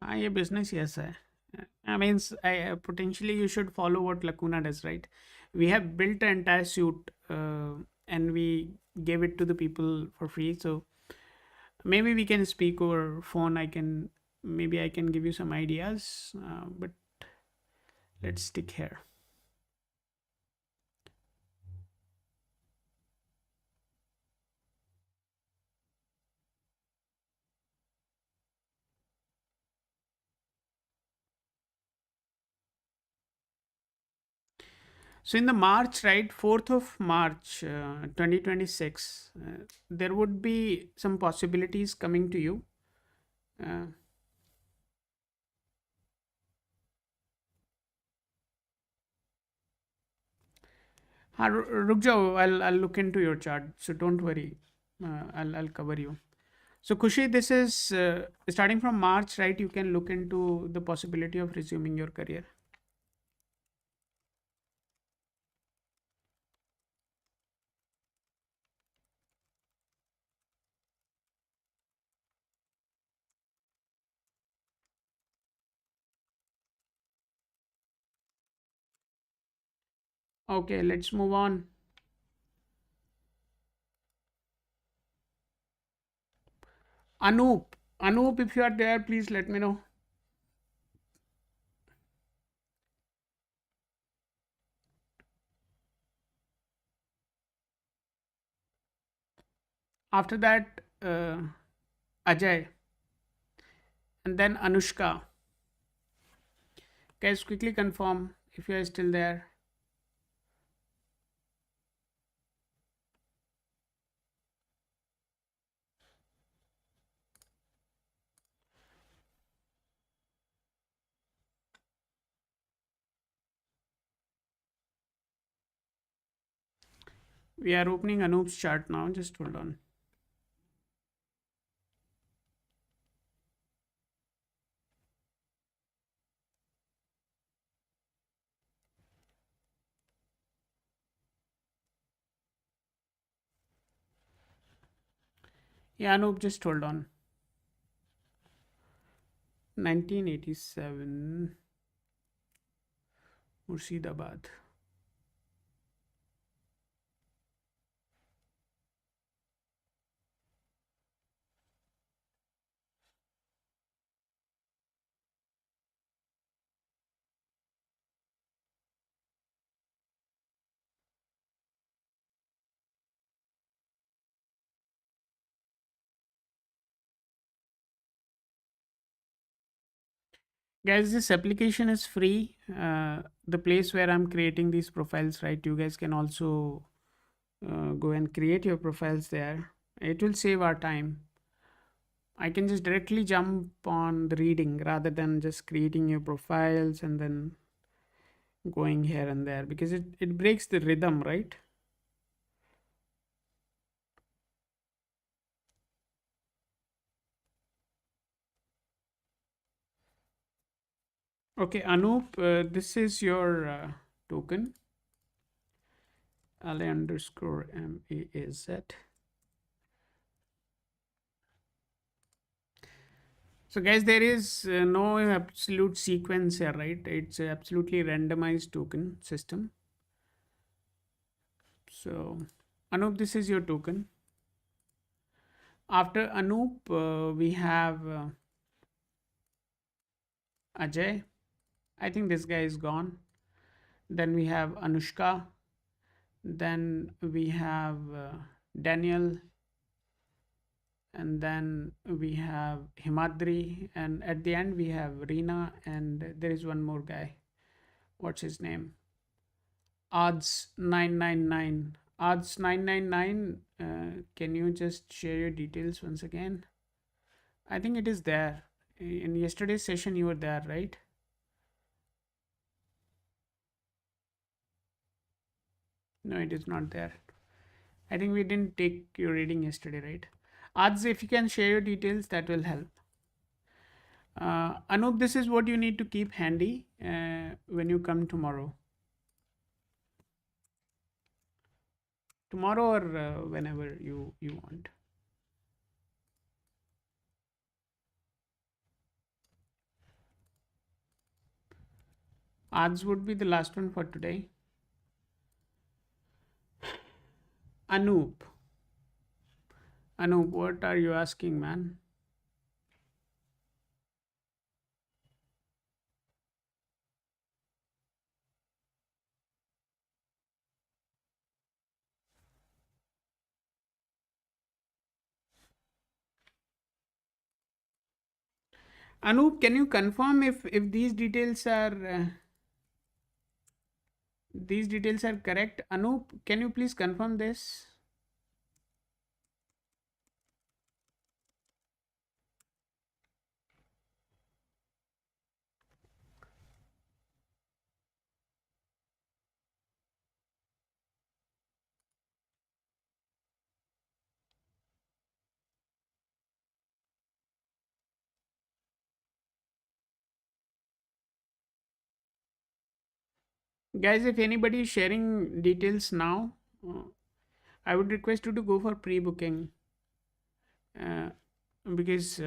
हाँ ये business yes है. I mean, potentially you should follow what Lacuna does, right? We have built an entire suite and we gave it to the people for free. So Maybe we can speak over phone. Maybe I can give you some ideas, but let's stick here. So in the March, right, 4th of March, 2026, there would be some possibilities coming to you. Uh, रुक जाओ, I'll look into your chart, so don't worry. I'll cover you. So Kushi, this is starting from March, right? You can look into the possibility of resuming your career. Okay, let's move on. Anoop, if you are there, please let me know. After that, Ajay, and then Anushka. Guys, quickly confirm if you are still there. We are opening Anoop's chart now. Just hold on. Yeah, Anoop, just hold on. 1987, Murshidabad. Guys, this application is free. The place where I'm creating these profiles, right? You guys can also go and create your profiles there. It will save our time. I can just directly jump on the reading rather than just creating your profiles and then going here and there, because it breaks the rhythm, right? Okay, Anoop, this is your token. Ale underscore MAAZ. So, guys, there is no absolute sequence here, right? It's a absolutely randomized token system. So, Anoop, this is your token. After Anoop, we have Ajay. I think this guy is gone. Then we have Anushka. Then we have Daniel. And then we have Himadri. And at the end, we have Reena. And there is one more guy. What's his name? Odds 999. Odds 999. Can you just share your details once again? I think it is there. In yesterday's session, you were there, right? No, it is not there. I think we didn't take your reading yesterday, right? Odds, if you can share your details, that will help. Anup, this is what you need to keep handy when you come tomorrow. Tomorrow or whenever you want. Odds would be the last one for today. Anoop. Anup, what are you asking, man? Anup, can you confirm if these details are correct? Anup, can you please confirm this? Guys, if anybody is sharing details now, uh, I would request you to go for pre-booking, uh, because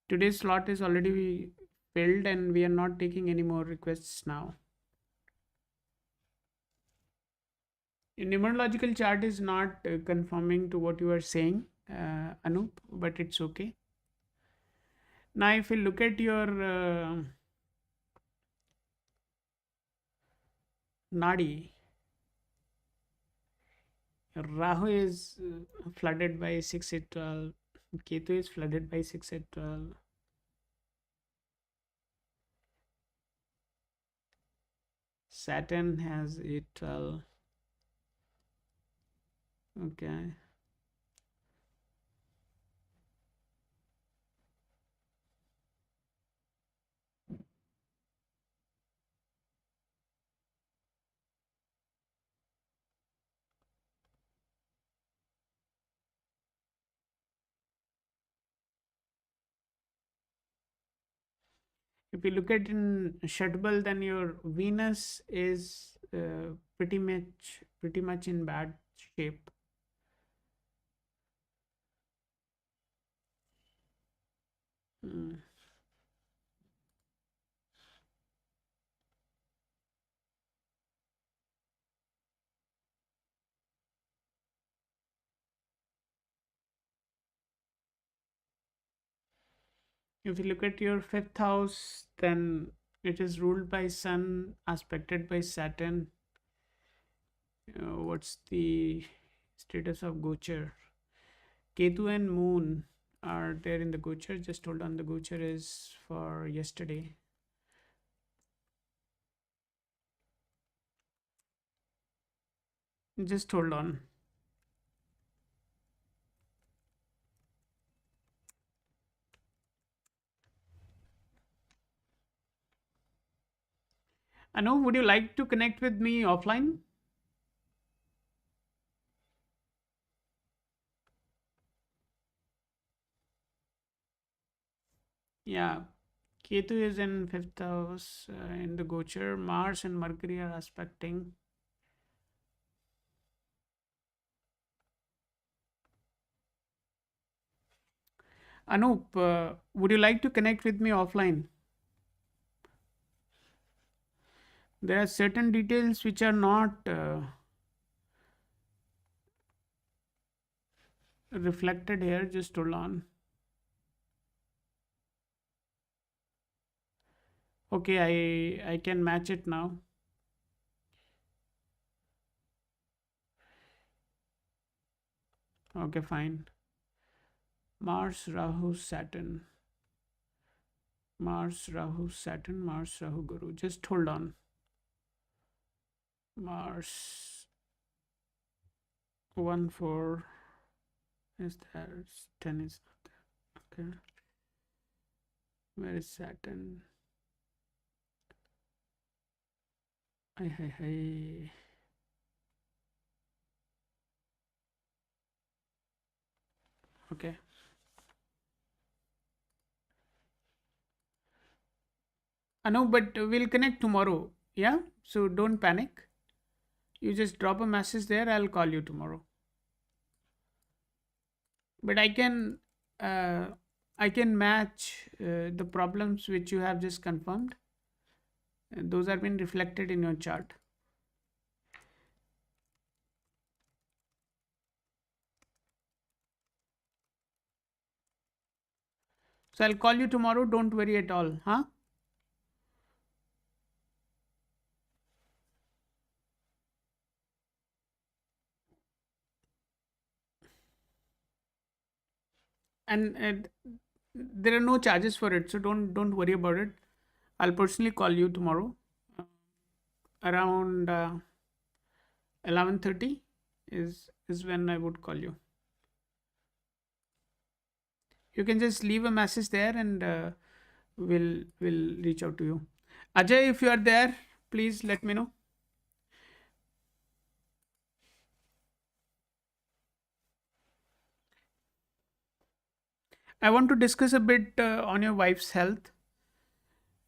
today's slot is already filled and we are not taking any more requests now. Numerological chart is not conforming to what you are saying, Anup, but it's okay. Now, if you look at your Nadi, Rahu is flooded by 6 8 12. Ketu is flooded by 6 8 12. Saturn has 8 12. Okay. If you look at in Shatbal, then your Venus is pretty much in bad shape. Mm. If you look at your fifth house, then it is ruled by Sun, aspected by Saturn. What's the status of Gochar? Ketu and Moon are there in the Gochar. Just hold on, the Gochar is for yesterday. Just hold on. Anu, would you like to connect with me offline? Yeah, Ketu is in fifth house in the Gochar. Mars and Mercury are aspecting. Anup, would you like to connect with me offline? There are certain details which are not reflected here. Just hold on. Okay, I can match it now. Okay, fine. Mars, Rahu, Saturn. Mars, Rahu, Saturn, Mars, Rahu, Guru. Just hold on. Mars 1 4 is there. 10 is not there. Okay. Where is Saturn? Hey. Okay. I know, but we'll connect tomorrow. Yeah. So don't panic. You just drop a message there. I'll call you tomorrow. But uh, I can match the problems which you have just confirmed. Those are been reflected in your chart. So I'll call you tomorrow. Don't worry at all. Huh? And there are no charges for it, so don't worry about it. I'll personally call you tomorrow uh, around 11:30 is when I would call you. You can just leave a message there, and we'll reach out to you. Ajay, if you are there, please let me know. I want to discuss a bit on your wife's health,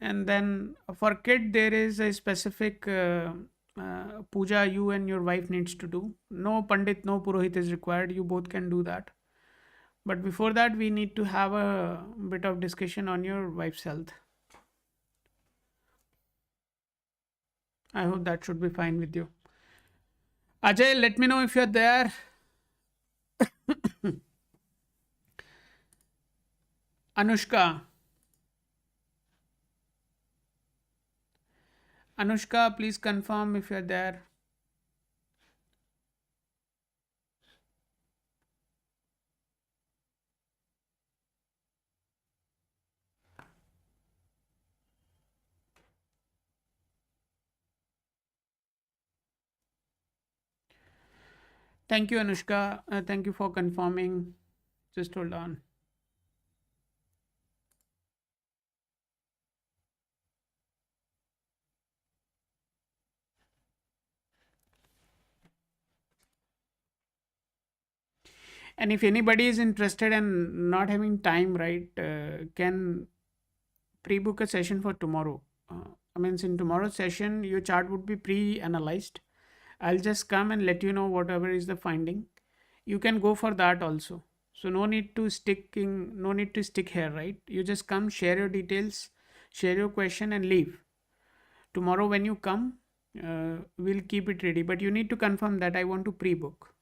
and then for kid there is a specific puja you and your wife needs to do. No pandit, no purohit is required. You both can do that. But before that, we need to have a bit of discussion on your wife's health. I hope that should be fine with you. Ajay, let me know if you're there. Anushka. Anushka, please confirm if you're there. Thank you, Anushka. Thank you for confirming. Just hold on. And if anybody is interested and not having time, right, can pre-book a session for tomorrow. I mean, in tomorrow's session, your chart would be pre-analyzed. I'll just come and let you know whatever is the finding. You can go for that also. So no need to stick here, right? You just come, share your details, share your question, and leave. Tomorrow when you come, we'll keep it ready. But you need to confirm that I want to pre-book.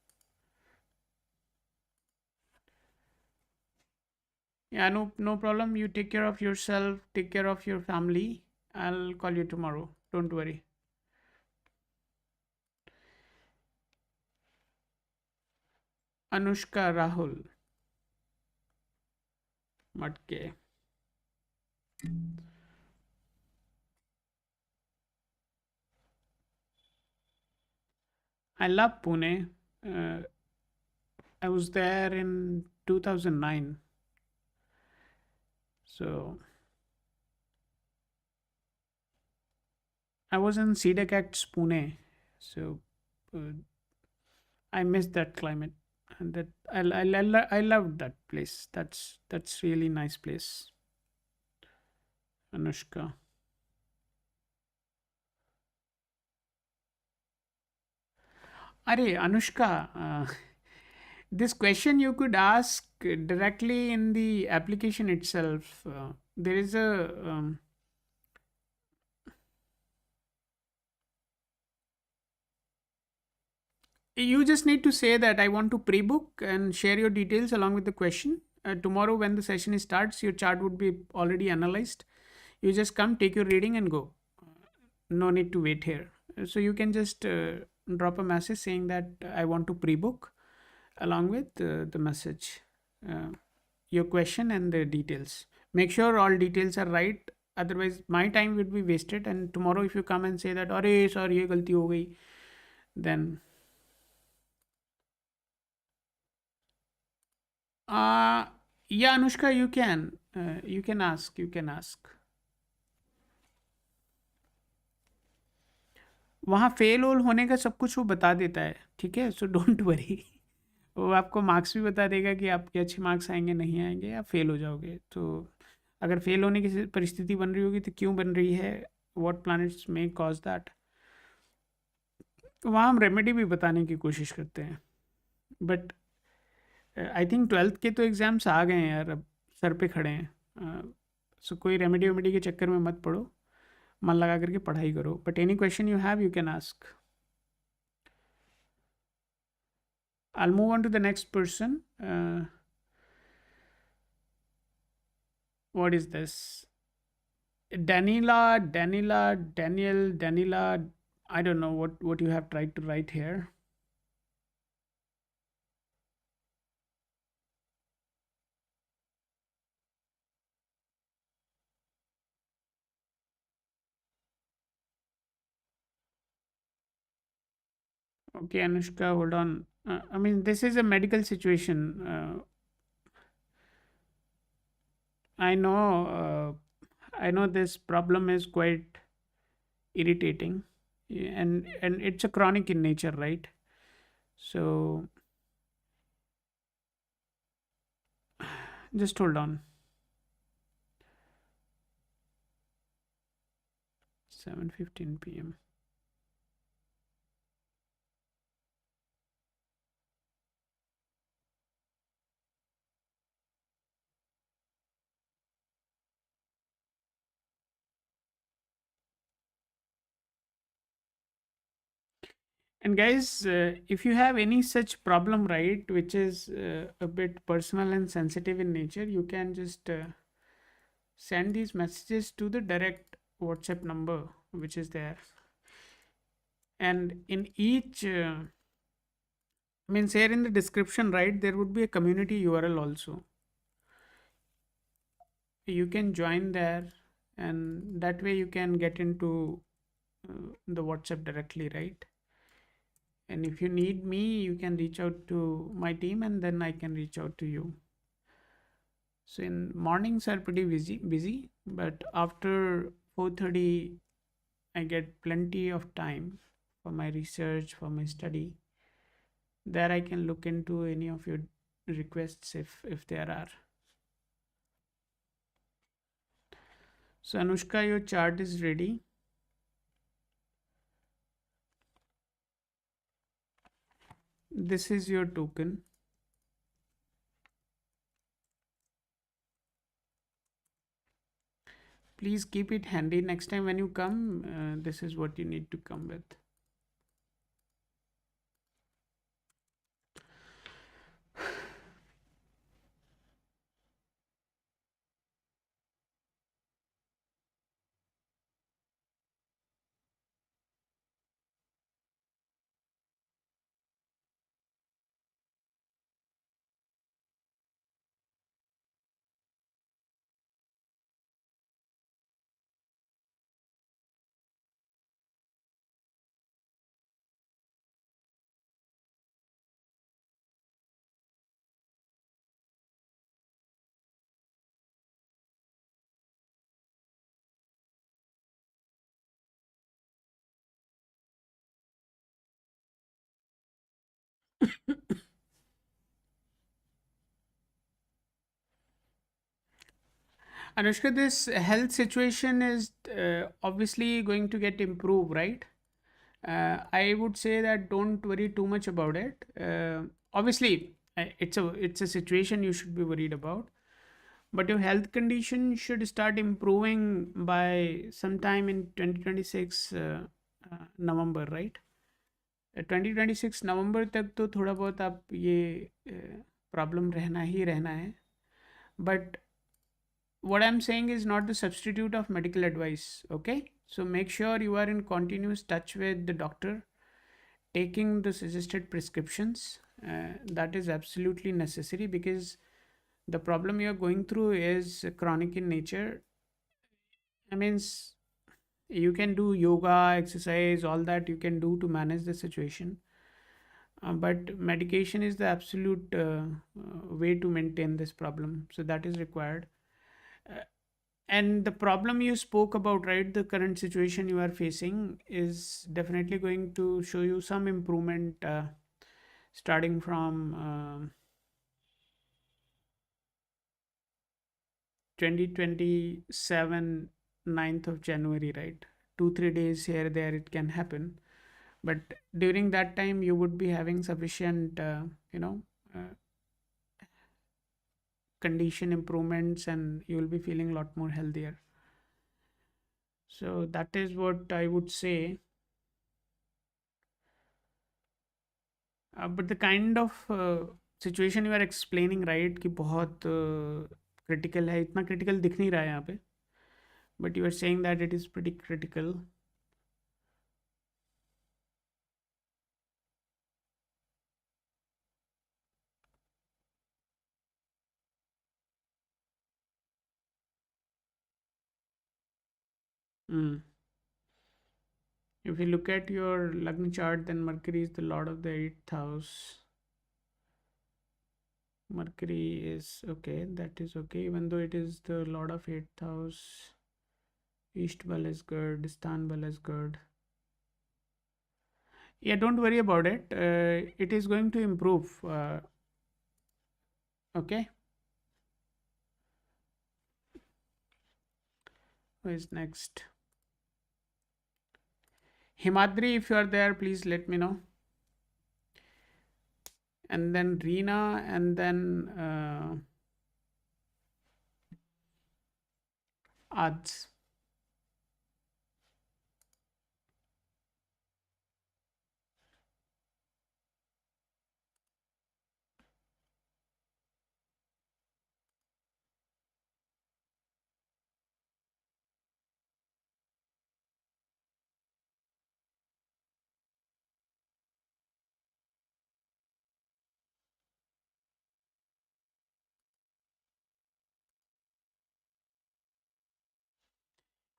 Yeah, no problem. You take care of yourself, take care of your family. I'll call you tomorrow. Don't worry. Anushka Rahul Matke. I love Pune. Uh, I was there in 2009. So I was in Cedar Pune. So uh, I missed that climate. And that I loved that place. That's really nice place. Anushka. Are Anushka, this question you could ask directly in the application itself. There is a you just need to say that I want to pre-book and share your details along with the question. Tomorrow when the session starts, your chart would be already analyzed. You just come, take your reading, and go. No need to wait here. So you can just drop a message saying that I want to pre-book along with the message, uh, your question and the details. Make sure all details are right. Otherwise, my time would be wasted. And tomorrow, if you come and say that, "Arey, sorry, ये गलती हो गई," then uh, yeah, Anushka, you can ask. You can ask. वहाँ fail ओल होने का सब कुछ वो बता देता है, ठीक है, सो डोंट वरी। वो आपको मार्क्स भी बता देगा कि आपके अच्छे मार्क्स आएंगे नहीं आएंगे, या फेल हो जाओगे। तो अगर फेल होने की परिस्थिति बन रही होगी तो क्यों बन रही है, what planets may cause that, वहाँ हम रेमेडी भी बताने की कोशिश करते हैं। बट आई थिंक 12th के तो एग्ज़ाम्स आ गए हैं यार, अब सर पे खड़े हैं। सो कोई रेमेडी वेमेडी के चक्कर में मत पड़ो, मन लगा करके पढ़ाई करो। But any question you have, you can ask. I'll move on to the next person. What is this? Daniela. I don't know what you have tried to write here. Okay, Anushka, hold on. I mean, this is a medical situation. I know. I know this problem is quite irritating, and it's a chronic in nature, right? So just hold on. 7:15 p.m. And guys, if you have any such problem, right, which is a bit personal and sensitive in nature, you can just send these messages to the direct WhatsApp number which is there. And in each, means here in the description, right, there would be a community URL also. You can join there, and that way you can get into the WhatsApp directly, right? And if you need me, you can reach out to my team, and then I can reach out to you. So in mornings are pretty busy, but after 4:30, I get plenty of time for my research, for my study. There I can look into any of your requests if there are. So Anushka, your chart is ready. This is your token. Please keep it handy. Next time when you come, this is what you need to come with. Anushka, this health situation is obviously going to get improved, right? I would say that don't worry too much about it. Obviously, it's a situation you should be worried about, but your health condition should start improving by sometime in 2026 November, right? 2026 नवंबर तक तो थोड़ा बहुत आप ये problem रहना ही रहना है, but what I'm saying is not the substitute of medical advice. Okay, so make sure you are in continuous touch with the doctor, taking the suggested prescriptions. That is absolutely necessary because the problem you're going through is chronic in nature. I mean, you can do yoga, exercise, all that you can do to manage the situation. But medication is the absolute way to maintain this problem. So that is required. Uh, and the problem you spoke about, right, the current situation you are facing is definitely going to show you some improvement starting from 2027 9th of January, right? 2 3 days here there it can happen, but during that time you would be having sufficient uh, condition improvements, and you will be feeling a lot more healthier. So that is what I would say. But the kind of situation you are explaining, right, कि बहुत critical है, इतना critical दिख नहीं रहा है यहाँ पे, but you are saying that it is pretty critical. Mm. If you look at your Lagna chart, then Mercury is the lord of the 8th house. Mercury is okay, that is okay, even though it is the lord of 8th house. East is good, Stan is good. Yeah, don't worry about it. It is going to improve. Okay. Who is next? Himadri, if you are there, please let me know. And then Reena, and then Ads.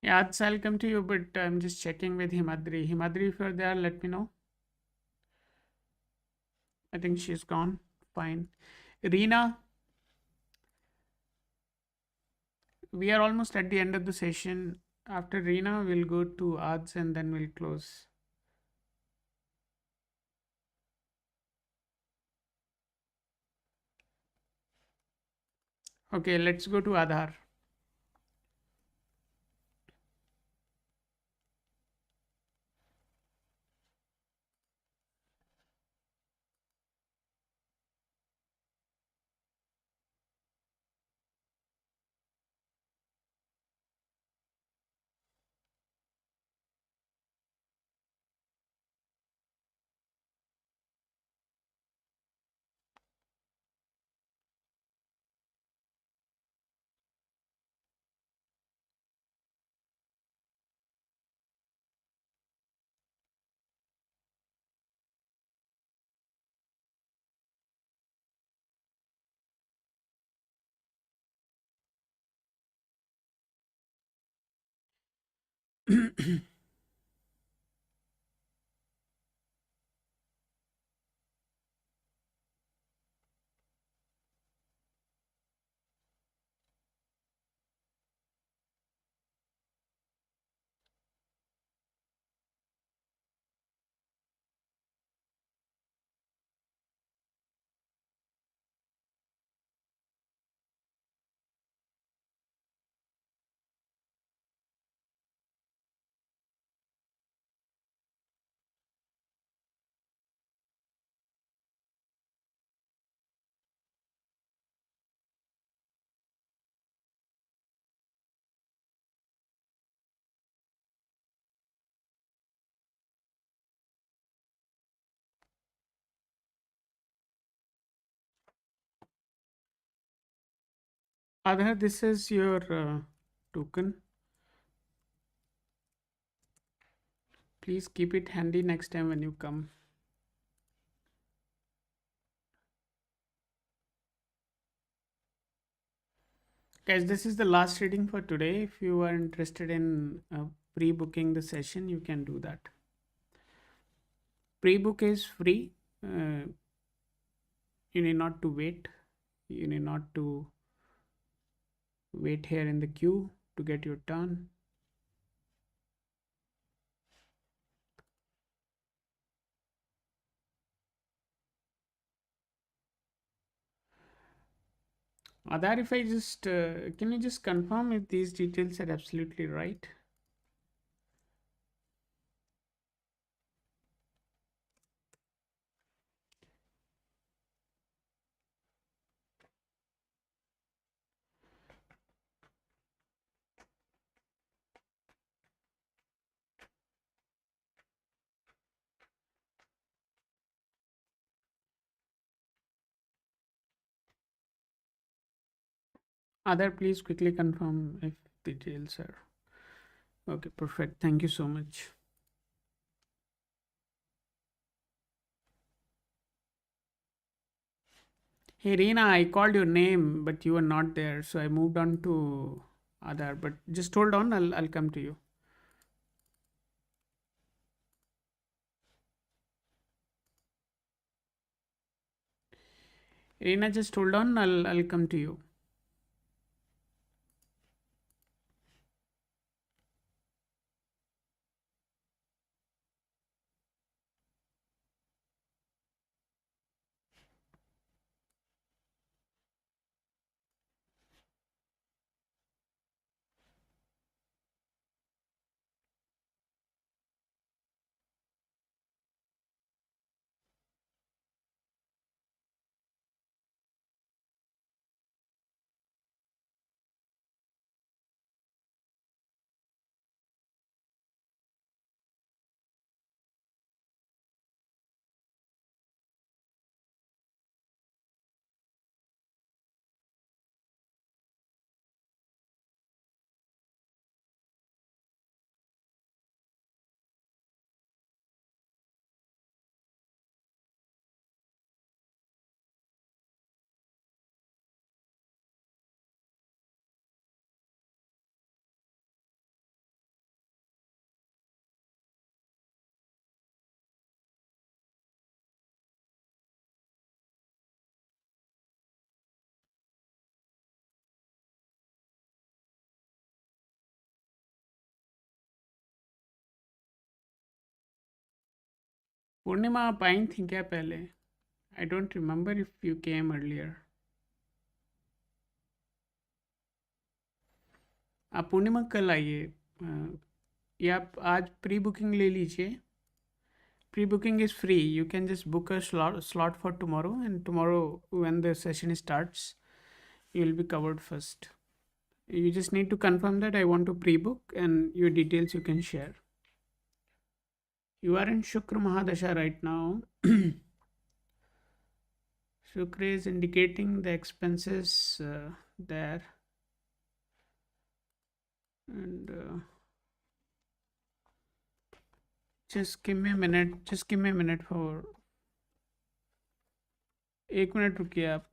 Yeah, Ads, I'll come to you, but I'm just checking with Himadri. Himadri, if you're there, let me know. I think she's gone. Fine. Reena, we are almost at the end of the session. After Reena, we'll go to Ads and then we'll close. Okay, let's go to Adhar. Adhar, this is your token. Please keep it handy next time when you come. Guys, this is the last reading for today. If you are interested in pre-booking the session, you can do that. Pre-book is free. You need not to wait. You need not to wait here in the queue to get your turn. Adar, if I just can you just confirm if these details are absolutely right? Other, please quickly confirm if details are okay. Perfect. Thank you so much. Hey Reena, I called your name, but you were not there, so I moved on to other. But just hold on, I'll come to you. Reena, just hold on, I'll come to you. पूर्णिमा आप आई थी क्या पहले? I don't remember if you came earlier. आप पूर्णिमा कल आइए. या आप आज प्री बुकिंग ले लीजिए. Pre booking is free. You can just book a slot for tomorrow, and tomorrow, when the session starts, you will be covered first. You just need to confirm that I want to pre book, and your details you can share. You are in Shukra Mahadasha right now. Shukra is indicating the expenses there, and just give me a minute. Just give me a minute for. एक minute रुकिए आप.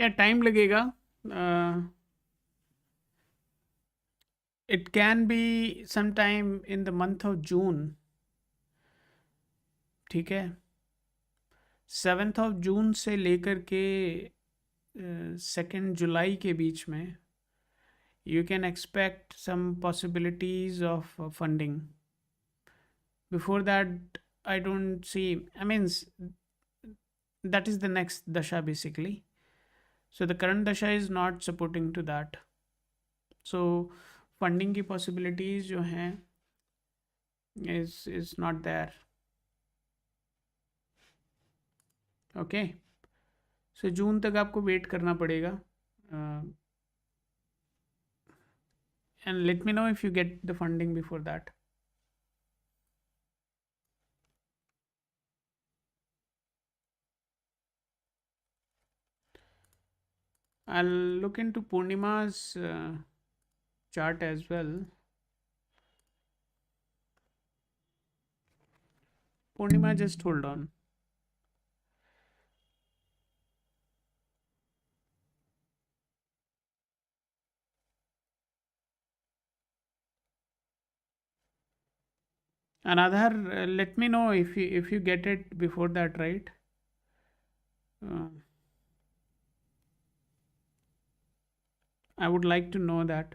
या time लगेगा. It can be sometime in the month of June. ठीक है. 7 जून से लेकर के 2 जुलाई के बीच में you can expect some possibilities of funding. Before that, I don't see. I mean, that is the next dasha basically. So the current dasha is not supporting to that. So funding की possibilities जो हैं is not there. Okay. So जून तक आपको wait करना पड़ेगा. And let me know if you get the funding before that. I'll look into Purnima's chart as well. Purnima, just hold on. Another, let me know if you get it before that, right? Uh, I would like to know that.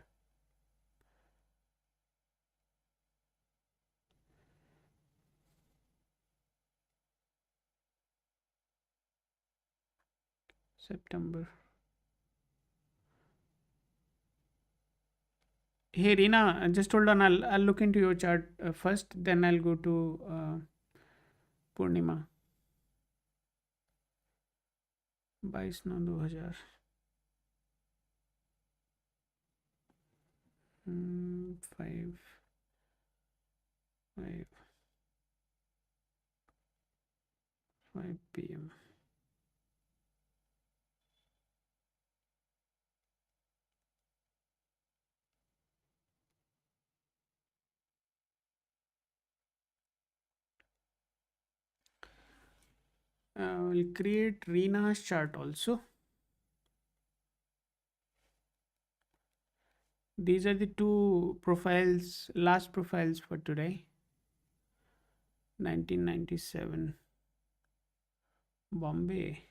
September. Hey Reena, just hold on. I'll look into your chart first. Then I'll go to Purnima. 22/9/2000. 5 5 5 p.m. We'll create Reena's chart also. These are the two profiles, last profiles for today. 1997. Bombay.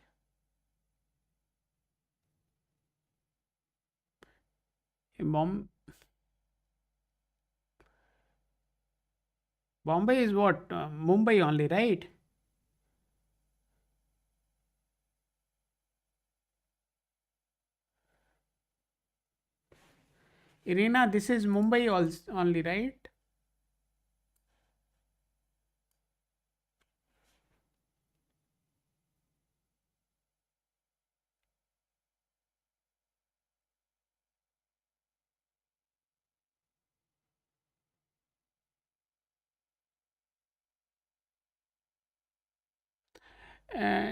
Bombay is what? Mumbai only, right? Irina, this is Mumbai only, right?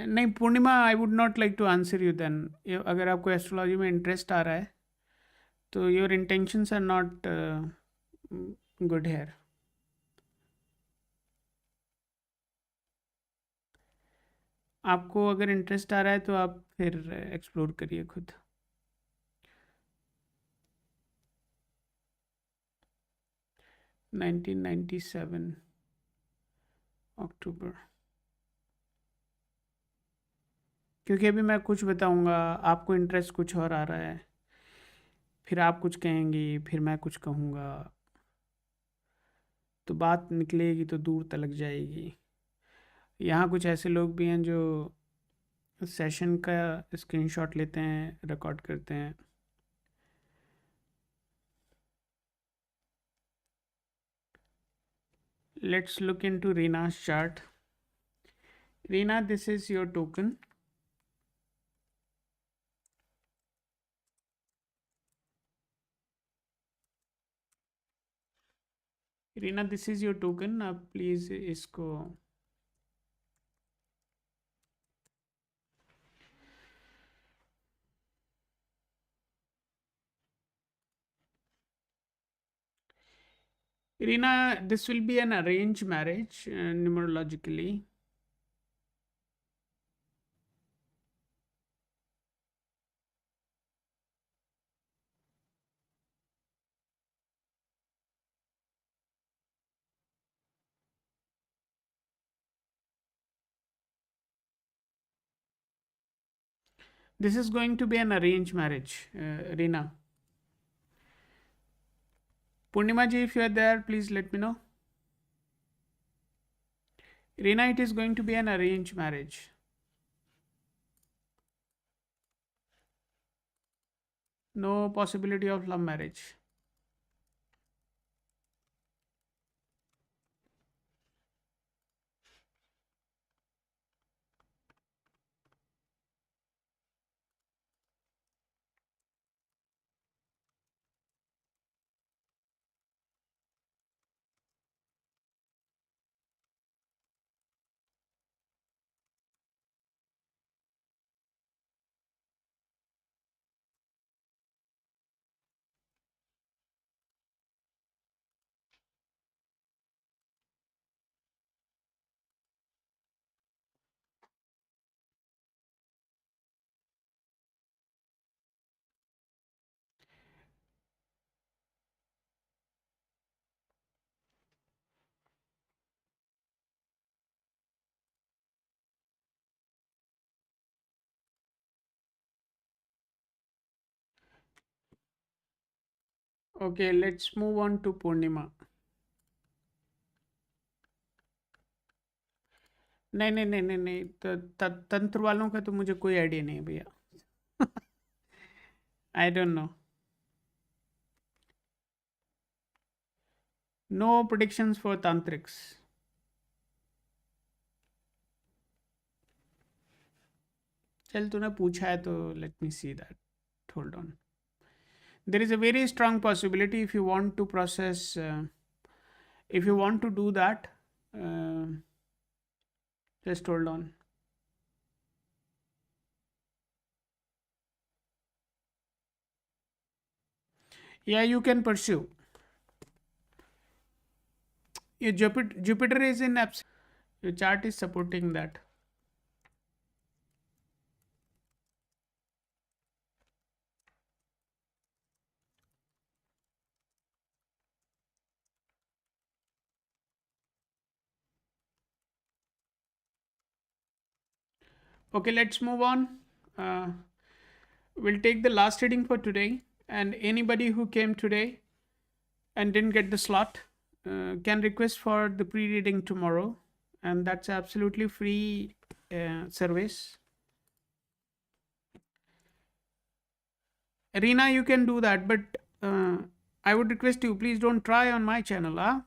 नहीं Purnima, I would not like to answer you then. अगर आपको astrology में interest आ रहा है तो your intentions are not good here. आपको अगर इंटरेस्ट आ रहा है तो आप फिर एक्सप्लोर करिए खुद. 1997 अक्टूबर. क्योंकि अभी मैं कुछ बताऊंगा, आपको इंटरेस्ट कुछ और आ रहा है, फिर आप कुछ कहेंगी, फिर मैं कुछ कहूँगा, तो बात निकलेगी तो दूर तलक जाएगी. यहाँ कुछ ऐसे लोग भी हैं जो सेशन का स्क्रीनशॉट लेते हैं, रिकॉर्ड करते हैं. Let's look into Reena's chart. Reena, this is your token. Reena, this is your token. आप प्लीज इसको Reena, this will be an arranged marriage numerologically. This is going to be an arranged marriage, Reena. Purnima ji, if you are there, please let me know. Reena, it is going to be an arranged marriage. No possibility of love marriage. Okay, let's move on to Purnima. नहीं नहीं नहीं नहीं नहीं, तंत्र वालों का तो मुझे कोई आइडिया नहीं है भैया. I don't know. No predictions for tantriks. चल तूने पूछा है तो let me see that. Hold on. There is a very strong possibility if you want to process, if you want to do that. uh, just hold on. Yeah, you can pursue. Your Jupiter is in your chart is supporting that. Okay, let's move on. uh, we'll take the last reading for today, and anybody who came today and didn't get the slot can request for the pre-reading tomorrow, and that's absolutely free service. Reena, you can do that, but I would request you, please don't try on my channel. Huh?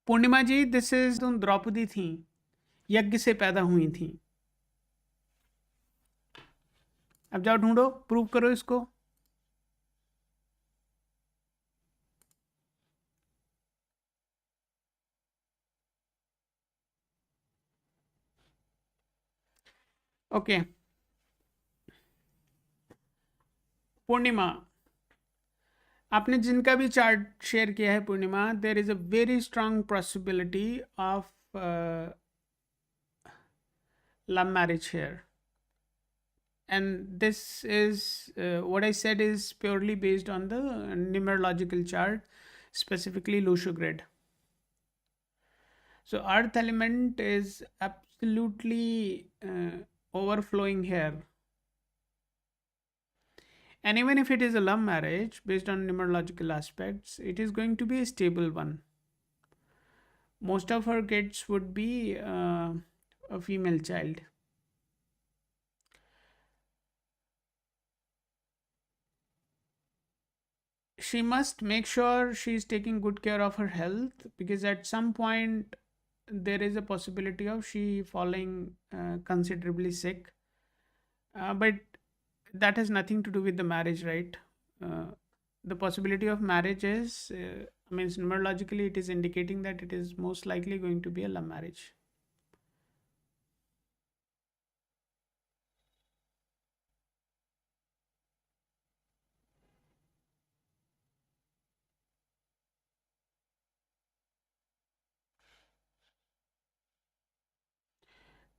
Purnima ji, this is तुम द्रौपदी थी, यज्ञ से पैदा हुई थी. अब जाओ ढूंढो, प्रूव करो इसको. ओके. पूर्णिमा, आपने जिनका भी चार्ट शेयर किया है Purnima, there is a very strong possibility of love marriage here. And this is what I said is purely based on the numerological chart, specifically LoshuGrid. So earth element is absolutely overflowing here. And even if it is a love marriage based on numerological aspects, it is going to be a stable one. Most of her kids would be a female child. She must make sure she's taking good care of her health, because at some point there is a possibility of she falling considerably sick. But that has nothing to do with the marriage, right? uh, the possibility of marriage is means numerologically it is indicating that it is most likely going to be a love marriage.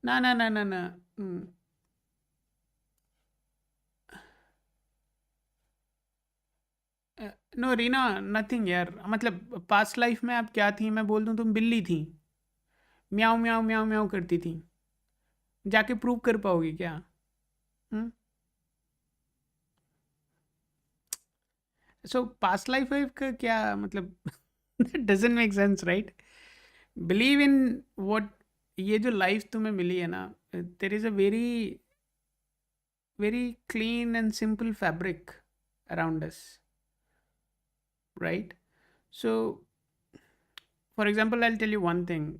No, no, no, no, no. No Reena, nothing यार, मतलब past life में आप क्या थी, मैं बोल दूं तुम बिल्ली थी, म्याऊं म्याऊं म्याऊं म्याऊं करती थी, जाके प्रूव कर पाओगी क्या? सो पास्ट लाइफ वाइफ का क्या मतलब? Doesn't make sense, right? Believe in what, ये जो लाइफ तुम्हें मिली है ना, there is a very very clean and simple fabric around us, right? So for example I tell you one thing,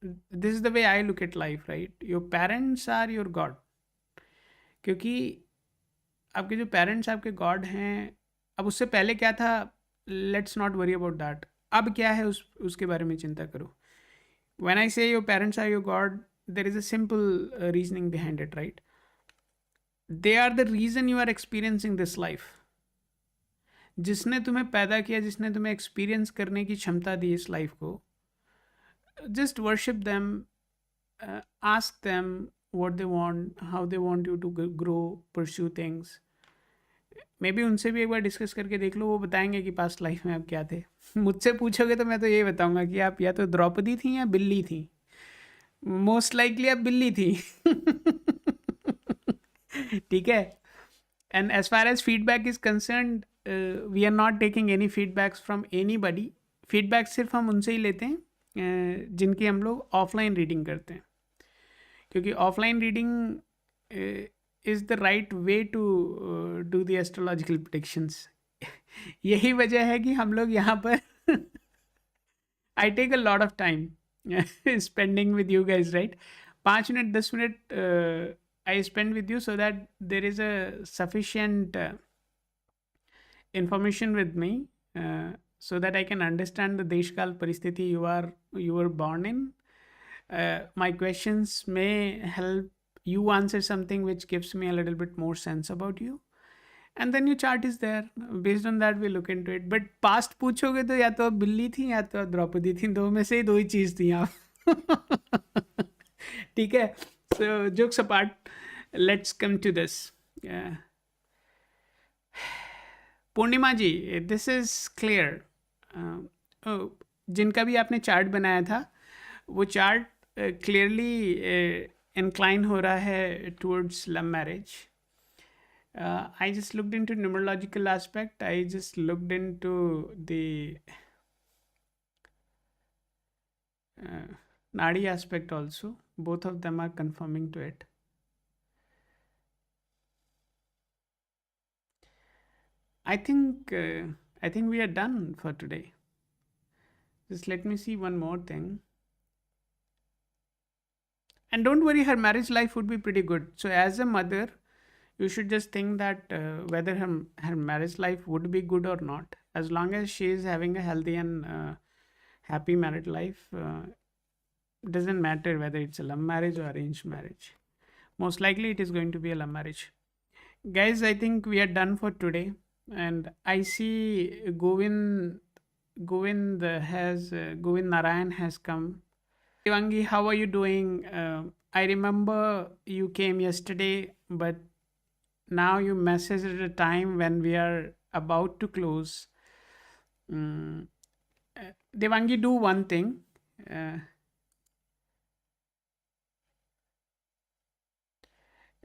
this is the way I look at life, right? Your parents are your god, क्योंकि आपके जो parents आपके God हैं, अब उससे पहले क्या था, let's not worry about that. अब क्या है उसके बारे में चिंता करो। When I say your parents are your god, there is a simple reasoning behind it, right? They are the reason you are experiencing this life. जिसने तुम्हें पैदा किया, जिसने तुम्हें एक्सपीरियंस करने की क्षमता दी इस लाइफ को, just worship them, ask them what they want, how they want you to grow, pursue things. May be उनसे भी एक बार डिस्कस करके देख लो, वो बताएंगे कि पास्ट लाइफ में आप क्या थे। मुझसे पूछोगे तो मैं तो यही बताऊंगा कि आप या तो द्रौपदी थी या बिल्ली थी। मोस्ट लाइकली आप बिल्ली थी। ठीक है। And as far as feedback is concern, we are not taking any feedbacks from anybody. Feedback सिर्फ हम उनसे ही लेते हैं जिनकी हम लोग ऑफलाइन रीडिंग करते हैं, क्योंकि offline reading is the right way to do the astrological predictions. यही वजह है कि हम लोग यहाँ पर I take a lot of time spending with you guys, right? 5 minute 10 minute I spend with you so that there is a sufficient information with me, so that I can understand the deshkal paristhiti you were born in. My questions may help you answer something which gives me a little bit more sense about you, and then your chart is there. Based on that we look into it. But past पूछोगे तो या तो आप बिल्ली थी या तो आप द्रौपदी थी, दो में से ही दो ही चीज थी आप। ठीक है। So jokes apart, let's come to this. Purnima ji, this is clear. जिनका भी आपने चार्ट बनाया था, वो चार्ट क्लियरली इंक्लाइन हो रहा है towards love marriage. I just looked into numerological aspect. I just looked into the Nadi aspect also. Both of them are confirming to it. I think we are done for today. Just let me see one more thing. And don't worry, her marriage life would be pretty good. So as a mother, you should just think that whether her marriage life would be good or not, as long as she is having a healthy and happy married life, doesn't matter whether it's a love marriage or arranged marriage. Most likely it is going to be a love marriage. Guys, I think we are done for today. And I see Govind Narayan has come. Devangi, how are you doing? I remember you came yesterday, but now you message at a time when we are about to close. Devangi, do one thing.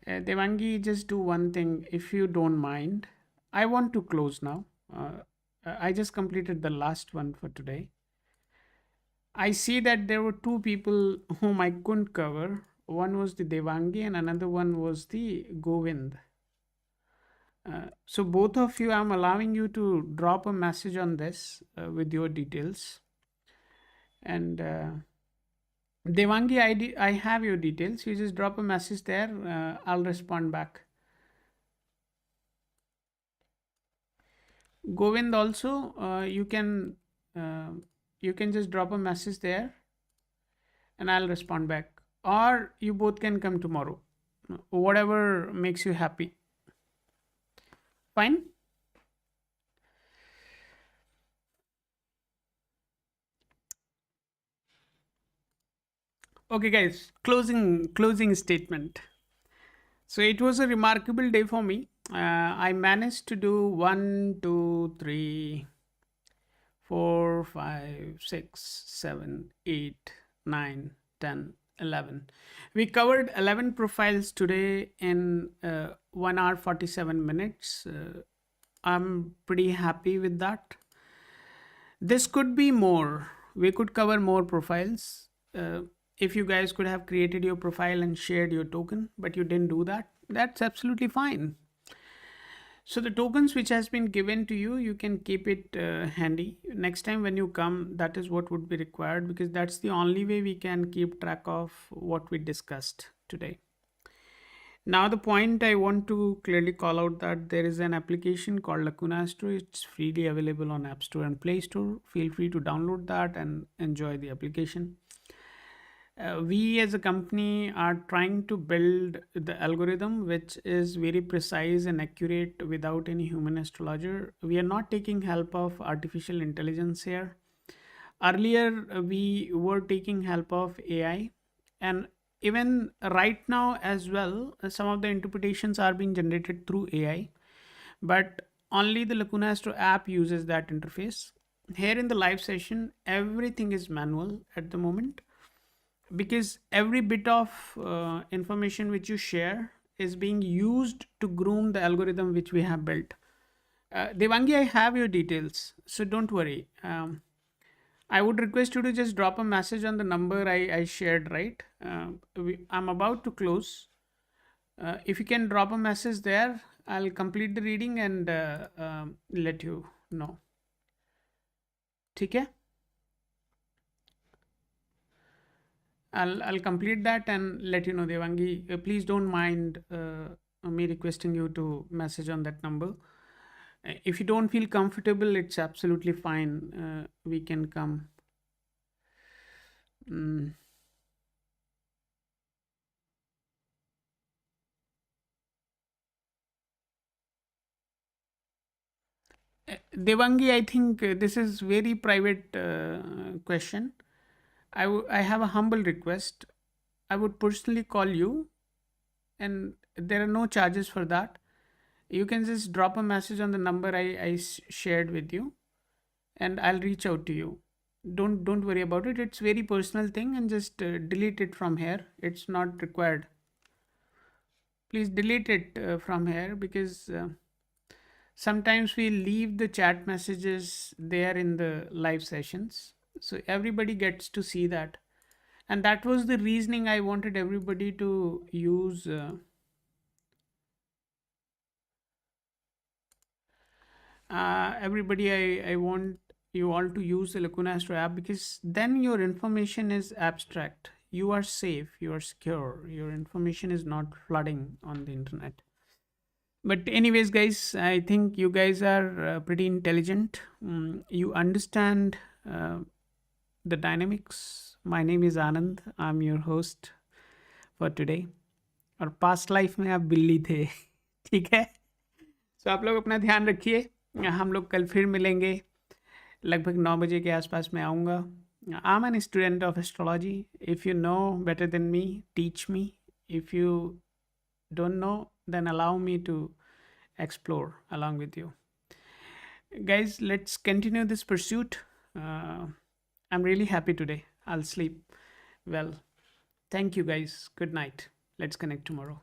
Devangi, just do one thing if you don't mind. I want to close now. I just completed the last one for today. I see that there were two people whom I couldn't cover. One was the Devangi and another one was the Govind. So both of you, I'm allowing you to drop a message on this with your details. And Devangi, I have your details. You just drop a message there. I'll respond back. Govind also, you can just drop a message there and I'll respond back. Or you both can come tomorrow. Whatever makes you happy. Fine? Okay guys, closing statement. So it was a remarkable day for me. I managed to do 1, 2, 3, 4, 5, 6, 7, 8, 9, 10, 11. We covered 11 profiles today in 1 hour 47 minutes. I'm pretty happy with that. This could be more. We could cover more profiles. If you guys could have created your profile and shared your token, but you didn't do that, that's absolutely fine. So the tokens which has been given to you, you can keep it handy. Next time when you come, that is what would be required, because that's the only way we can keep track of what we discussed today. Now the point I want to clearly call out that there is an application called Lacuna Astro. It's freely available on App Store and Play Store. Feel free to download that and enjoy the application. We as a company are trying to build the algorithm which is very precise and accurate without any human astrologer. We are not taking help of artificial intelligence here. Earlier, we were taking help of AI, and even right now as well, some of the interpretations are being generated through AI, but only the Lacuna Astro app uses that interface. Here in the live session, everything is manual at the moment, because every bit of information which you share is being used to groom the algorithm which we have built. Devangi, I have your details, so don't worry. I would request you to just drop a message on the number I shared, right? I'm about to close. If you can drop a message there, I'll complete the reading and let you know. ठीक है? I'll complete that and let you know, Devangi. Please don't mind me requesting you to message on that number. If you don't feel comfortable, it's absolutely fine. We can come. Mm. Devangi, I think this is very private question. I have a humble request. I would personally call you, and there are no charges for that. You can just drop a message on the number I shared with you, and I'll reach out to you. Don't worry about it. It's very personal thing, and just delete it from here. It's not required. Please delete it from here, because sometimes we leave the chat messages there in the live sessions, so everybody gets to see that. And that was the reasoning I wanted everybody to use. Everybody, I want you all to use the Lacuna Astro app, because then your information is abstract. You are safe, you are secure, your information is not flooding on the internet. But anyways, guys, I think you guys are pretty intelligent. You understand the dynamics. My name is Anand. I'm your host for today. और past life में आप बिल्ली थे ठीक है. सो आप लोग अपना ध्यान रखिए. हम लोग कल फिर मिलेंगे. लगभग 9 बजे के आसपास मैं आऊँगा. I'm an student of astrology. If you know better than me, teach me. If you don't know, then allow me to explore along with you. Guys, let's continue this pursuit. I'm really happy today. I'll sleep well. Thank you, guys. Good night. Let's connect tomorrow.